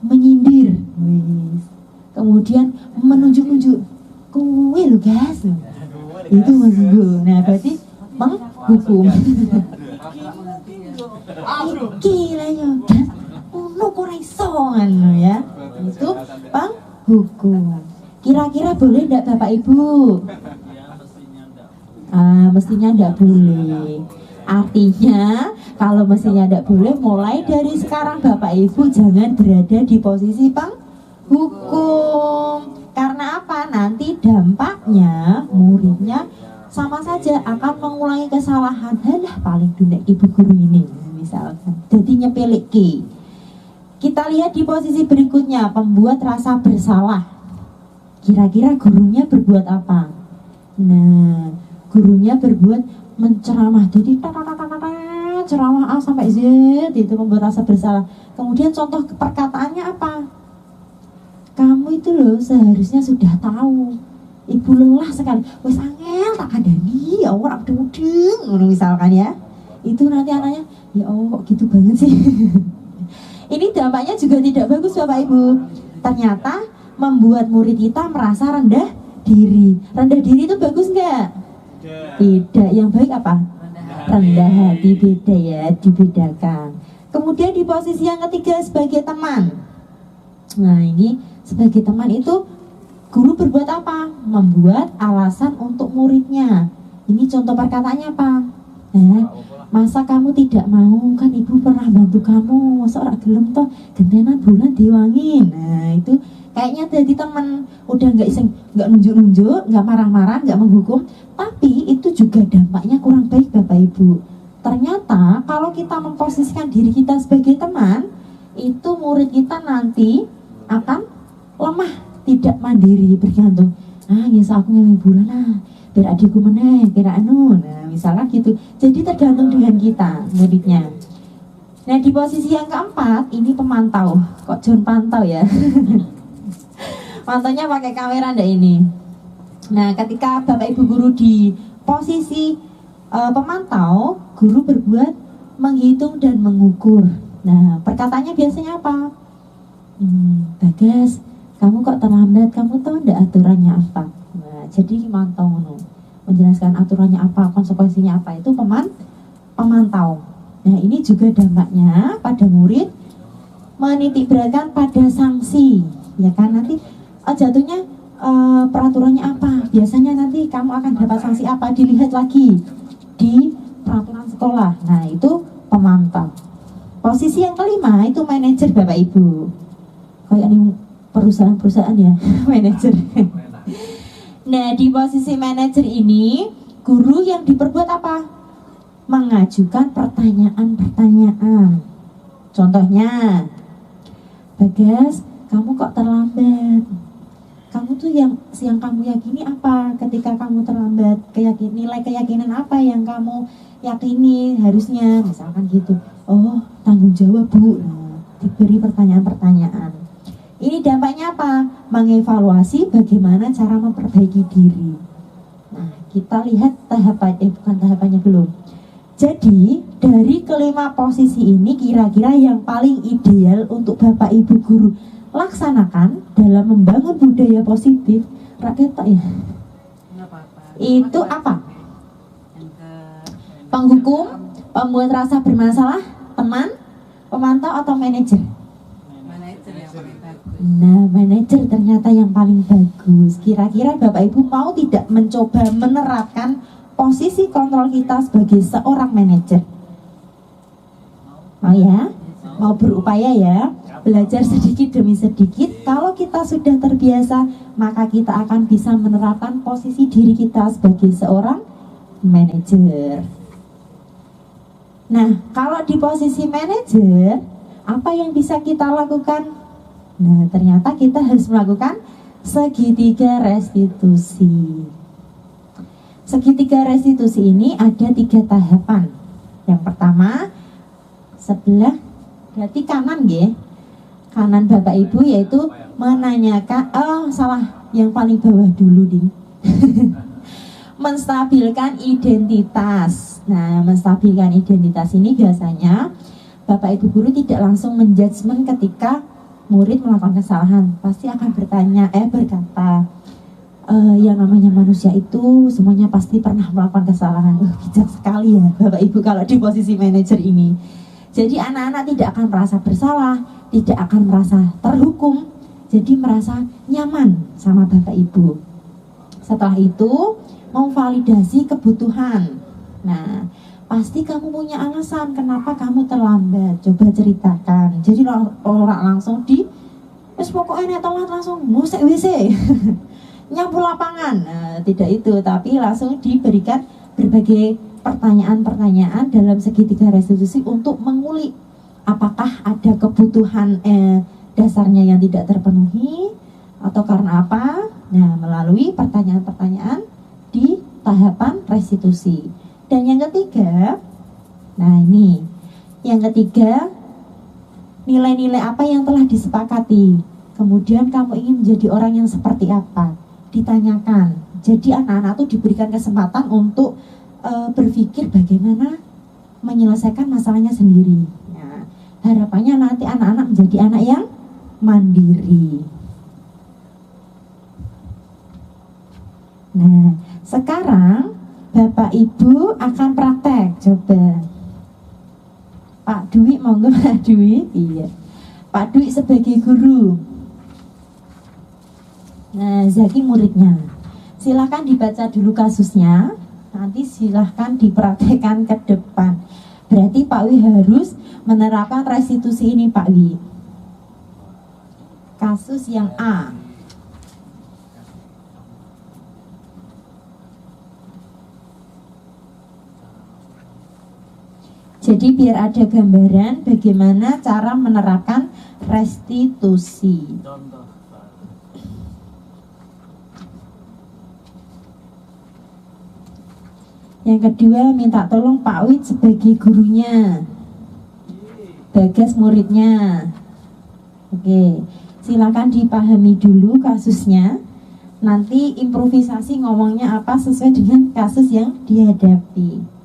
menyindir. kemudian menunjuk-nunjuk, kowe lho guys, itu menghukum. Nah berarti menghukum. Iki lah ya guys, ono kok ora iso ngono ya. Itu penghukum. Kira-kira boleh enggak Bapak Ibu? Mestinya enggak boleh. Artinya kalau mestinya enggak boleh, mulai dari sekarang Bapak Ibu jangan berada di posisi penghukum. Karena apa? Nanti dampaknya muridnya sama saja akan mengulangi kesalahan. Halah paling dunek ibu guru ini misalkan. Jadi nyepeleke. Kita lihat di posisi berikutnya, pembuat rasa bersalah. Kira-kira gurunya berbuat apa? Nah, gurunya berbuat menceramah. Jadi ceramah A sampai Z, itu membuat rasa bersalah. Kemudian contoh perkataannya apa? Kamu itu loh seharusnya sudah tahu. Ibu lelah sekali. Wes angel tak kandani, ya Allah abdudeng, misalkan ya. Itu nanti anaknya, ya Allah kok gitu banget sih. Ini dampaknya juga tidak bagus Bapak Ibu. Ternyata membuat murid kita merasa rendah diri. Rendah diri itu bagus nggak? Tidak. Yang baik apa? Rendah hati. Beda ya, dibedakan. Kemudian di posisi yang ketiga sebagai teman. Nah ini sebagai teman itu guru berbuat apa? Membuat alasan untuk muridnya. Ini contoh perkataannya apa? Masa kamu tidak mau, kan ibu pernah bantu kamu, masa ora gelem toh gentenan bulan diwangin. Nah itu kayaknya jadi teman, udah nggak nunjuk-nunjuk, nggak marah-marah, nggak menghukum, tapi itu juga dampaknya kurang baik Bapak Ibu. Ternyata kalau kita memposisikan diri kita sebagai teman, itu murid kita nanti akan lemah, tidak mandiri, bergantung. Ya aku ngewe bulan biar adikku meneh, biar anu. Nah, misalnya gitu. Jadi tergantung dengan kita muridnya. Nah, di posisi yang keempat ini pemantau. Kok John pantau ya? Mantaunya pakai kamera ndak ini. Nah, ketika Bapak Ibu guru di posisi pemantau, guru berbuat menghitung dan mengukur. Nah, perkataannya biasanya apa? Bagas, kamu kok terlambat, kamu tahu enggak aturannya apa? Nah, jadi mantau menjelaskan aturannya apa, konsekuensinya apa, itu pemantau. Nah, ini juga dampaknya pada murid menitikberatkan pada sanksi, ya kan? Nanti jatuhnya peraturannya apa? Biasanya nanti kamu akan dapat sanksi apa? Dilihat lagi di peraturan sekolah. Nah, itu pemantau. Posisi yang kelima itu manajer Bapak Ibu. Kayak ini perusahaan-perusahaan ya, manajer. Nah, di posisi manajer ini, guru yang diperbuat apa? Mengajukan pertanyaan-pertanyaan. Contohnya, Bagas, kamu kok terlambat? Kamu tuh yang kamu yakini apa ketika kamu terlambat? Nilai keyakinan apa yang kamu yakini harusnya? Misalkan gitu. Oh, tanggung jawab Bu. Nah, diberi pertanyaan-pertanyaan. Ini dampaknya apa? Mengevaluasi bagaimana cara memperbaiki diri. Nah, kita lihat bukan tahapannya belum. Jadi, dari kelima posisi ini kira-kira yang paling ideal untuk Bapak Ibu guru laksanakan dalam membangun budaya positif rakyat ya. Itu apa? Penghukum, pembuat rasa bermasalah, teman, pemantau atau manajer? Nah, manajer ternyata yang paling bagus. Kira-kira Bapak Ibu mau tidak mencoba menerapkan posisi kontrol kita sebagai seorang manajer? Mau ya? Mau berupaya ya? Belajar sedikit demi sedikit. Kalau kita sudah terbiasa, maka kita akan bisa menerapkan posisi diri kita sebagai seorang manajer. Nah, kalau di posisi manajer, apa yang bisa kita lakukan? Nah, ternyata kita harus melakukan segitiga restitusi. Segitiga restitusi ini ada 3 tahapan. Yang pertama, sebelah berarti kanan ya. Kanan Bapak Ibu yaitu menanyakan, yang paling bawah dulu nih. Menstabilkan identitas. Nah, menstabilkan identitas ini biasanya Bapak Ibu guru tidak langsung menjudgment ketika murid melakukan kesalahan, pasti akan berkata, yang namanya manusia itu semuanya pasti pernah melakukan kesalahan. Bijak sekali ya Bapak Ibu kalau di posisi manajer ini. Jadi anak-anak tidak akan merasa bersalah, tidak akan merasa terhukum, jadi merasa nyaman sama Bapak Ibu. Setelah itu memvalidasi kebutuhan. Nah, pasti kamu punya alasan kenapa kamu terlambat. Coba ceritakan. Jadi orang langsung wes pokoknya telat langsung ngusik WC. Nyapu lapangan. Nah, tidak itu, tapi langsung diberikan berbagai pertanyaan-pertanyaan dalam segitiga restitusi untuk mengulik apakah ada kebutuhan dasarnya yang tidak terpenuhi atau karena apa. Nah, melalui pertanyaan-pertanyaan di tahapan restitusi. Dan yang ketiga, nah ini yang ketiga, nilai-nilai apa yang telah disepakati, kemudian kamu ingin menjadi orang yang seperti apa, ditanyakan. Jadi anak-anak tuh diberikan kesempatan untuk berpikir bagaimana menyelesaikan masalahnya sendiri. Nah, harapannya nanti anak-anak menjadi anak yang mandiri. Nah, sekarang Bapak Ibu akan praktek. Coba Pak Dwi, monggo Pak Dwi. Iya, Pak Dwi sebagai guru. Nah, Zaki muridnya. Silahkan dibaca dulu kasusnya, nanti silahkan dipraktekkan ke depan. Berarti Pak Wi harus menerapkan restitusi ini Pak Wi. Kasus yang A. Jadi biar ada gambaran bagaimana cara menerapkan restitusi. Yang kedua, minta tolong Pak Wid sebagai gurunya, Bagas muridnya. Oke, silakan dipahami dulu kasusnya. Nanti improvisasi ngomongnya apa sesuai dengan kasus yang dihadapi.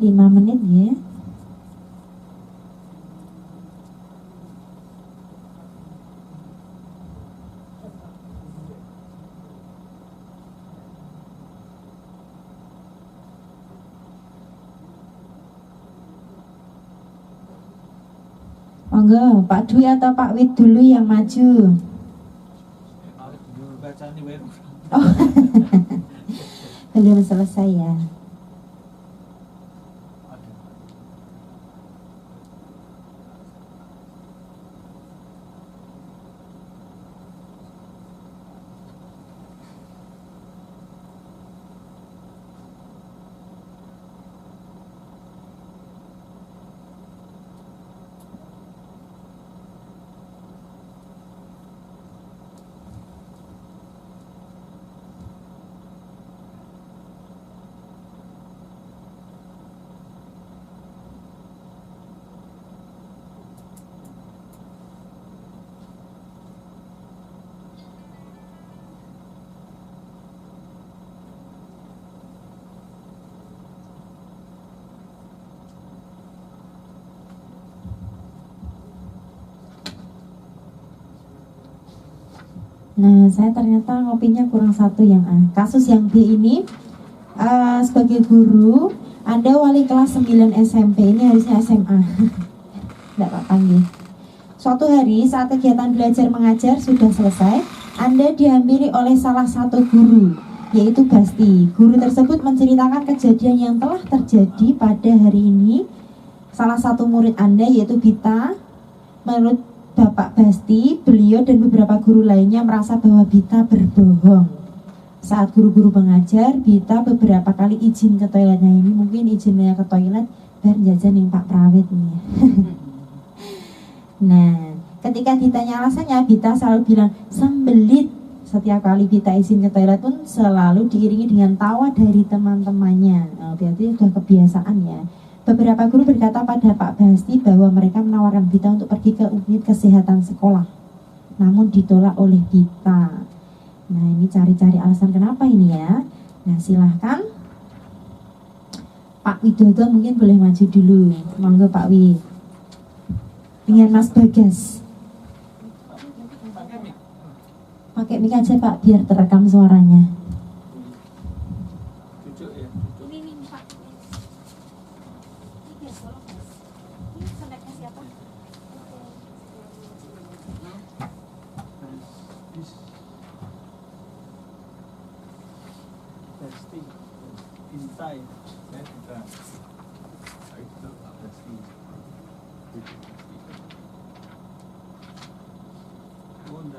Lima menit ya. Monggo Pak Dwi atau Pak Wid dulu yang maju. Oh, belum selesai ya. Nah, saya ternyata ngopinya kurang satu yang A. Kasus yang B ini, sebagai guru, Anda wali kelas 9 SMP, ini harusnya SMA. Tidak Pak panggil. Suatu hari saat kegiatan belajar mengajar sudah selesai, Anda dihampiri oleh salah satu guru, yaitu Basti. Guru tersebut menceritakan kejadian yang telah terjadi pada hari ini. Salah satu murid Anda, yaitu Bita, menurut Bapak Basti, beliau dan beberapa guru lainnya merasa bahwa Bita berbohong. Saat guru-guru mengajar, Bita beberapa kali izin ke toiletnya. Ini mungkin izinnya ke toilet biar jajan yang Pak Prawit nih. Nah, ketika ditanya alasannya, Bita selalu bilang sembelit setiap kali kita izin ke toilet pun selalu diiringi dengan tawa dari teman-temannya. Berarti sudah kebiasaan ya. Beberapa guru berkata pada Pak Basti bahwa mereka menawarkan kita untuk pergi ke unit kesehatan sekolah, namun ditolak oleh kita. Nah, ini cari-cari alasan kenapa ini ya. Nah, silahkan Pak Widodo mungkin boleh maju dulu. Monggo Pak Wi. Dengan Mas Bagas. Pakai mic aja Pak, biar terekam suaranya.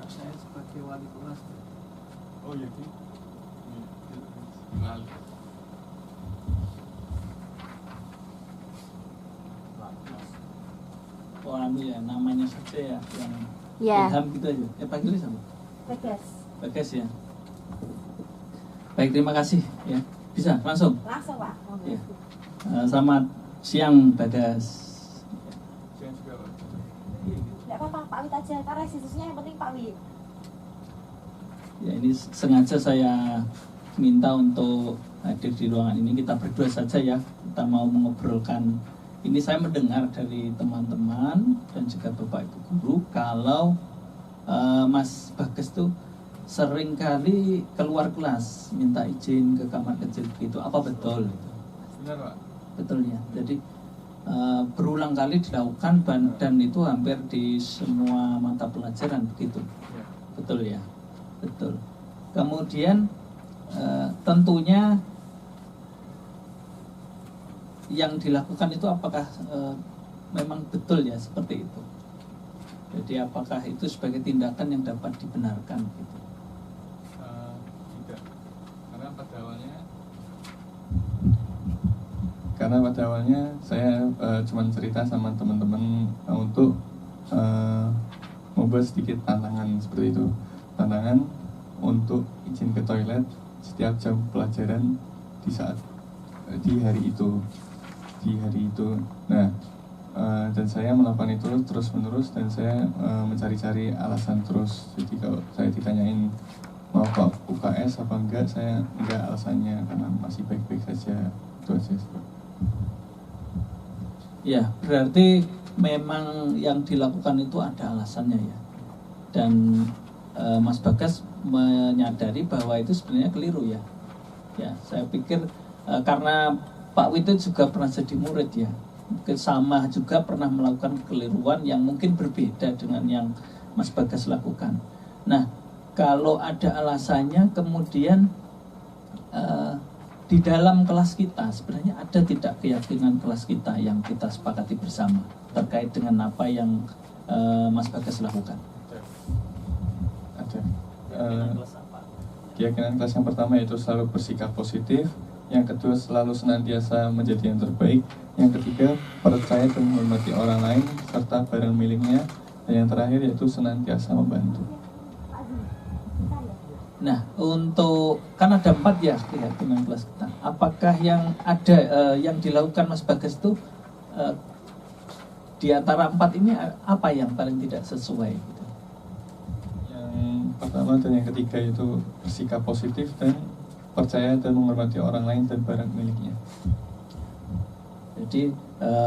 Saya sebagai wali kelas. Oh iya, Ki. Oh, ya, namanya saja ya yang Ya. Ilham gitu aja. Panggilnya sama? Bagas. Bagas ya. Baik, terima kasih ya. Bisa langsung. Langsung Pak. Ya. Selamat siang Bagas. Tidak apa-apa Pak Wi aja, karena institusinya yang penting Pak Wi. Ya, ini sengaja saya minta untuk hadir di ruangan ini. Kita berdua saja ya. Kita mau mengobrolkan. Ini saya mendengar dari teman-teman dan juga Bapak Ibu guru kalau Mas Bagas tuh sering kali keluar kelas minta izin ke kamar kecil gitu. Apa betul? Benar, Pak. Betul ya. Jadi berulang kali dilakukan dan itu hampir di semua mata pelajaran begitu. Ya. Betul ya. Betul. Kemudian tentunya yang dilakukan itu apakah memang betul ya seperti itu. Jadi apakah itu sebagai tindakan yang dapat dibenarkan gitu? Tidak. Karena pada awalnya saya cuma cerita sama teman-teman untuk membuat sedikit tantangan seperti itu. Tantangan untuk izin ke toilet setiap jam pelajaran di hari itu. Nah, dan saya melakukan itu terus-menerus dan saya mencari-cari alasan terus. Jadi kalau saya ditanyain mau ke UKS apa enggak, saya enggak alasannya karena masih baik-baik saja. Itu aja. Ya, berarti memang yang dilakukan itu ada alasannya ya. Dan Mas Bagas menyadari bahwa itu sebenarnya keliru ya. Ya, saya pikir karena Pak Wito juga pernah jadi murid ya. Mungkin sama juga pernah melakukan kekeliruan yang mungkin berbeda dengan yang Mas Bagas lakukan. Nah, kalau ada alasannya kemudian di dalam kelas kita sebenarnya ada tidak keyakinan kelas kita yang kita sepakati bersama terkait dengan apa yang Mas Bagas lakukan? Ada. Keyakinan kelas yang pertama yaitu selalu bersikap positif. Yang kedua, selalu senantiasa menjadi yang terbaik. Yang ketiga, percaya dan menghormati orang lain serta barang miliknya. Dan yang terakhir yaitu senantiasa membantu. Nah, untuk kan ada 4 ya keyakinan kelas kita. Apakah yang ada yang dilakukan Mas Bagas itu di antara 4 ini apa yang paling tidak sesuai? Gitu? Yang pertama dan yang ketiga itu bersikap positif dan percaya dan menghormati orang lain dan barang miliknya. Jadi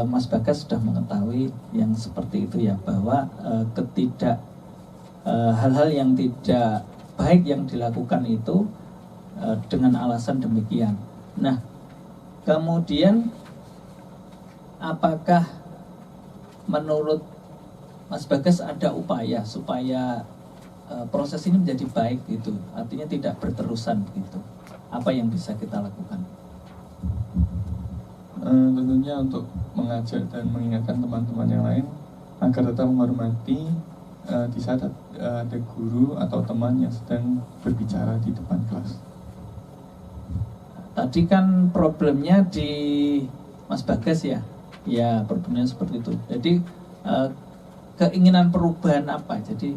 Mas Bagas sudah mengetahui yang seperti itu ya, bahwa hal-hal yang tidak baik yang dilakukan itu dengan alasan demikian. Nah, kemudian apakah menurut Mas Bagas ada upaya supaya proses ini menjadi baik gitu, artinya tidak berterusan gitu? Apa yang bisa kita lakukan? Tentunya untuk mengajak dan mengingatkan teman-teman yang lain agar tetap menghormati di saat ada guru atau teman yang sedang berbicara di depan kelas. Tadi kan problemnya di Mas Bagas ya, ya problemnya seperti itu. Jadi keinginan perubahan apa? Jadi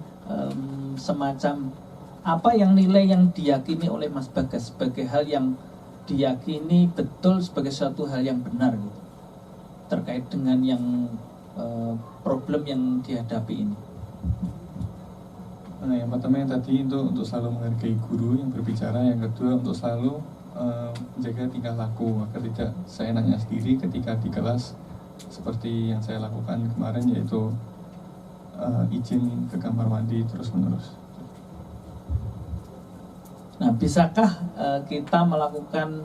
semacam apa yang nilai yang diyakini oleh Mas Bagas sebagai hal yang diyakini betul sebagai suatu hal yang benar gitu, terkait dengan yang problem yang dihadapi ini? Nah, yang pertama yang tadi untuk selalu menghargai guru yang berbicara, yang kedua untuk selalu menjaga tingkah laku agar tidak seenaknya sendiri ketika di kelas, seperti yang saya lakukan kemarin, yaitu izin ke kamar mandi terus menerus. Nah, bisakah kita melakukan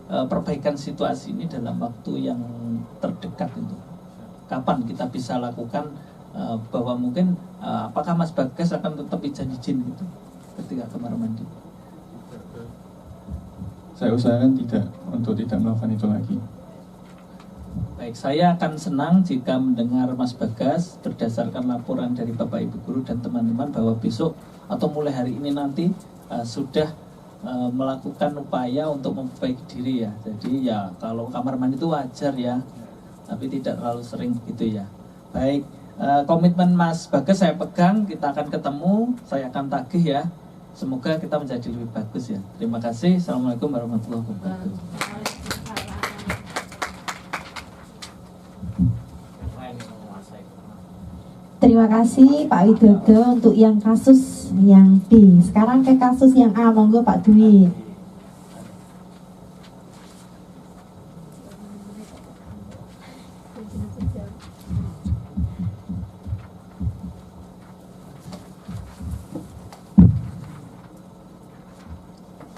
perbaikan situasi ini dalam waktu yang terdekat itu? Kapan kita bisa lakukan bahwa mungkin apakah Mas Bagas akan tetap izin gitu ketika kamar mandi? Saya usahakan untuk tidak melakukan itu lagi. Baik, saya akan senang jika mendengar Mas Bagas berdasarkan laporan dari Bapak Ibu Guru dan teman-teman bahwa besok atau mulai hari ini nanti sudah melakukan upaya untuk memperbaiki diri ya. Jadi ya kalau kamar mandi itu wajar ya, tapi tidak terlalu sering gitu ya. Baik, komitmen Mas Bagas saya pegang, kita akan ketemu, saya akan tagih ya. Semoga kita menjadi lebih bagus ya. Terima kasih. Assalamualaikum warahmatullahi wabarakatuh. Terima kasih Pak Widodo untuk yang kasus yang B. Sekarang ke kasus yang A, monggo Pak Dwi.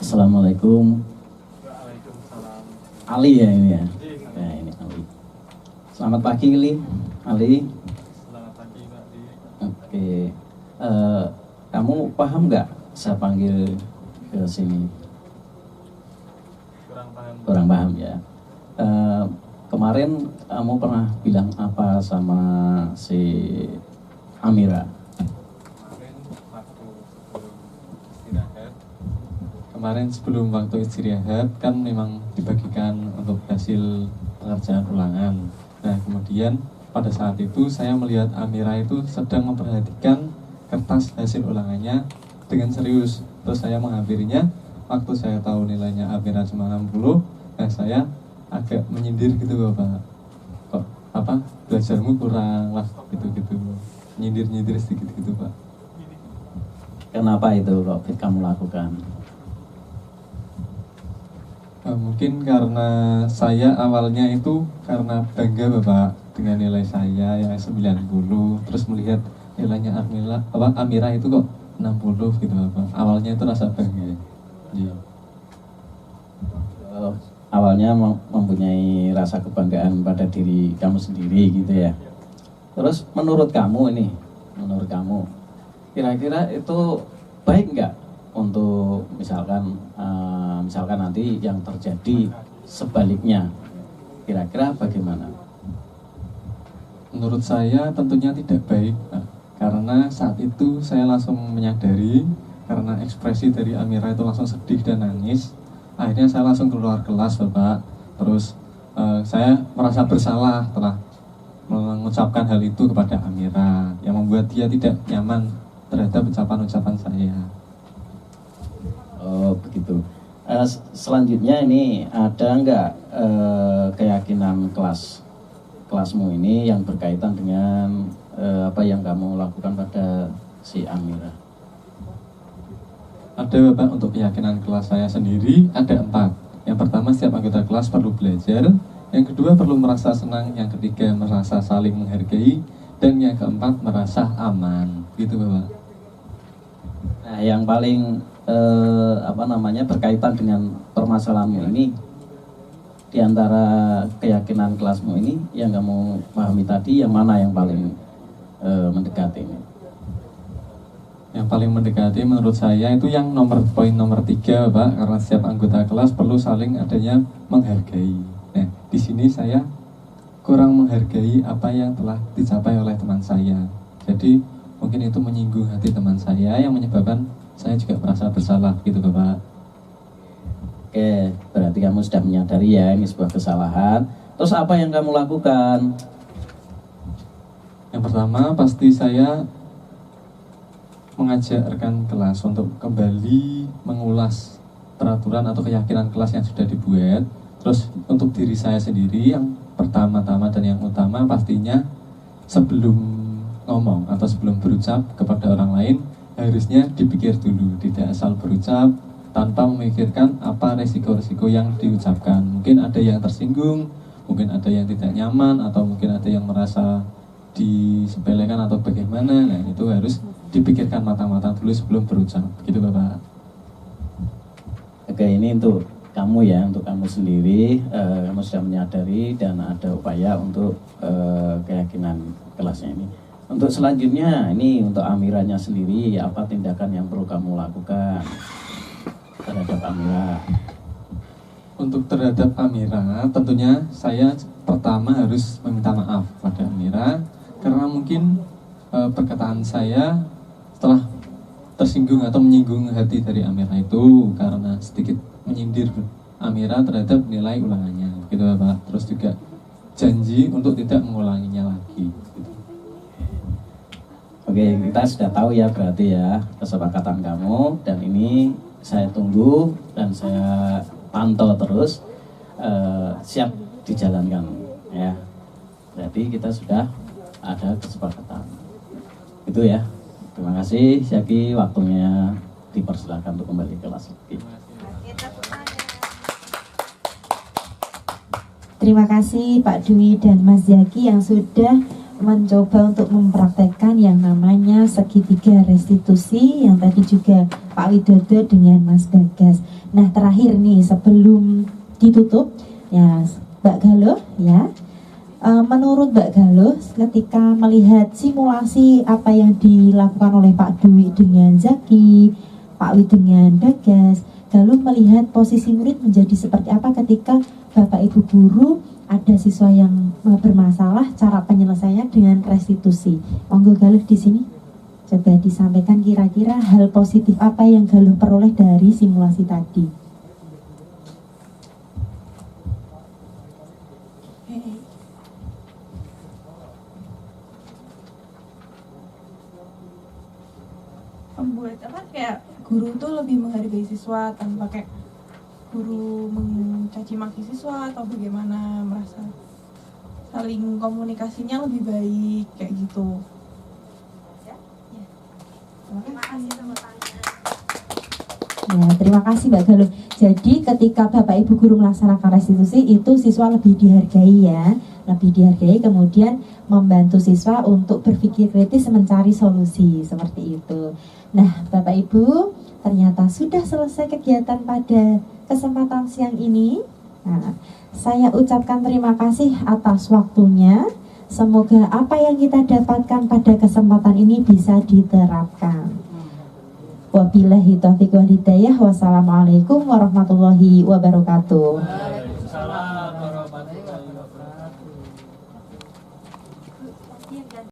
Assalamualaikum. Ali ya ini ya. Ya ini Ali. Selamat pagi Ali. Selamat pagi Pak Di. Oke. Kamu paham nggak saya panggil ke sini? Kurang paham ya. Kemarin kamu pernah bilang apa sama si Amira? Kemarin sebelum waktu istirahat kan memang dibagikan untuk hasil pengerjaan ulangan. Nah kemudian pada saat itu saya melihat Amira itu sedang memperhatikan kertas hasil ulangannya dengan serius. Terus saya menghampirinya, waktu saya tahu nilainya Amira cuma 60, nah saya agak menyindir gitu Bapak. Kok apa belajarmu kurang lah gitu-gitu. Nyindir-nyindir sedikit gitu Pak. Kenapa itu kok kamu lakukan? Mungkin karena saya awalnya itu karena bangga Bapak dengan nilai saya yang 90, terus melihat nilainya Amira itu kok 60 gitu Bapak. Awalnya itu rasa bangga. Iya. Awalnya mempunyai rasa kebanggaan pada diri kamu sendiri gitu ya. Terus menurut kamu kira-kira itu baik nggak untuk misalkan nanti yang terjadi sebaliknya, kira-kira bagaimana? Menurut saya tentunya tidak baik, karena saat itu saya langsung menyadari karena ekspresi dari Amira itu langsung sedih dan nangis. Akhirnya saya langsung keluar kelas Bapak. Terus saya merasa bersalah telah mengucapkan hal itu kepada Amira yang membuat dia tidak nyaman terhadap ucapan-ucapan saya. Oh begitu. Selanjutnya ini ada nggak keyakinan kelasmu ini yang berkaitan dengan apa yang kamu lakukan pada si Amira? Ada Bapak, untuk keyakinan kelas saya sendiri ada 4. Yang pertama, setiap anggota kelas perlu belajar. Yang kedua, perlu merasa senang. Yang ketiga, merasa saling menghargai. Dan yang keempat, merasa aman. Gitu Bapak. Nah, yang paling berkaitan dengan permasalahanmu ini, di antara keyakinan kelasmu ini yang kamu pahami tadi, yang mana yang paling mendekati ini? Yang paling mendekati menurut saya itu yang poin nomor 3 Pak, karena setiap anggota kelas perlu saling adanya menghargai. Nah, di sini saya kurang menghargai apa yang telah dicapai oleh teman saya. Jadi mungkin itu menyinggung hati teman saya yang menyebabkan saya juga merasa bersalah gitu Bapak. Oke, berarti kamu sudah menyadari ya ini sebuah kesalahan. Terus apa yang kamu lakukan? Yang pertama pasti saya mengajak rekan kelas untuk kembali mengulas peraturan atau keyakinan kelas yang sudah dibuat. Terus untuk diri saya sendiri yang pertama-tama dan yang utama pastinya sebelum ngomong atau sebelum berucap kepada orang lain harusnya dipikir dulu, tidak asal berucap tanpa memikirkan apa resiko-resiko yang diucapkan. Mungkin ada yang tersinggung, mungkin ada yang tidak nyaman, atau mungkin ada yang merasa disepelekan atau bagaimana. Nah, itu harus dipikirkan matang-matang dulu sebelum berucap. Begitu Bapak. Oke, ini untuk kamu ya, untuk kamu sendiri, kamu sudah menyadari dan ada upaya untuk keyakinan kelasnya ini. Untuk selanjutnya, ini untuk Amiranya sendiri, apa tindakan yang perlu kamu lakukan terhadap Amira? Untuk terhadap Amira, tentunya saya pertama harus meminta maaf pada Amira karena mungkin perkataan saya telah tersinggung atau menyinggung hati dari Amira itu karena sedikit menyindir Amira terhadap nilai ulangannya, gitu Bapak. Terus juga janji untuk tidak mengulanginya lagi. Gitu. Oke, kita sudah tahu ya berarti ya kesepakatan kamu, dan ini saya tunggu dan saya pantau terus, siap dijalankan ya. Berarti kita sudah ada kesepakatan. Itu ya. Terima kasih Syaki, waktunya dipersilakan untuk kembali ke kelas. Terima kasih Pak Dwi dan Mas Zaki yang sudah mencoba untuk mempraktekkan yang namanya segitiga restitusi yang tadi juga Pak Widodo dengan Mas Bagas. Nah, terakhir nih sebelum ditutup ya Mbak Galuh ya, menurut Mbak Galuh ketika melihat simulasi apa yang dilakukan oleh Pak Dwi dengan Zaki, Pak Wi dengan Bagas, Galuh melihat posisi murid menjadi seperti apa ketika Bapak Ibu guru ada siswa yang bermasalah, cara penyelesaiannya dengan restitusi. Monggo Galuh di sini coba disampaikan kira-kira hal positif apa yang Galuh peroleh dari simulasi tadi. Membuat apa kayak guru tuh lebih menghargai siswa tanpa kayak guru mencaci maki siswa atau bagaimana, merasa saling komunikasinya lebih baik kayak gitu. Terima kasih Ya, terima kasih Mbak Galuh. Jadi ketika Bapak Ibu guru melaksanakan restitusi itu siswa lebih dihargai ya, lebih dihargai, kemudian membantu siswa untuk berpikir kritis mencari solusi seperti itu. Nah, Bapak Ibu, ternyata sudah selesai kegiatan pada kesempatan siang ini. Nah, saya ucapkan terima kasih atas waktunya. Semoga apa yang kita dapatkan pada kesempatan ini bisa diterapkan. Wabillahi taufiq wal hidayah. Wassalamualaikum warahmatullahi wabarakatuh.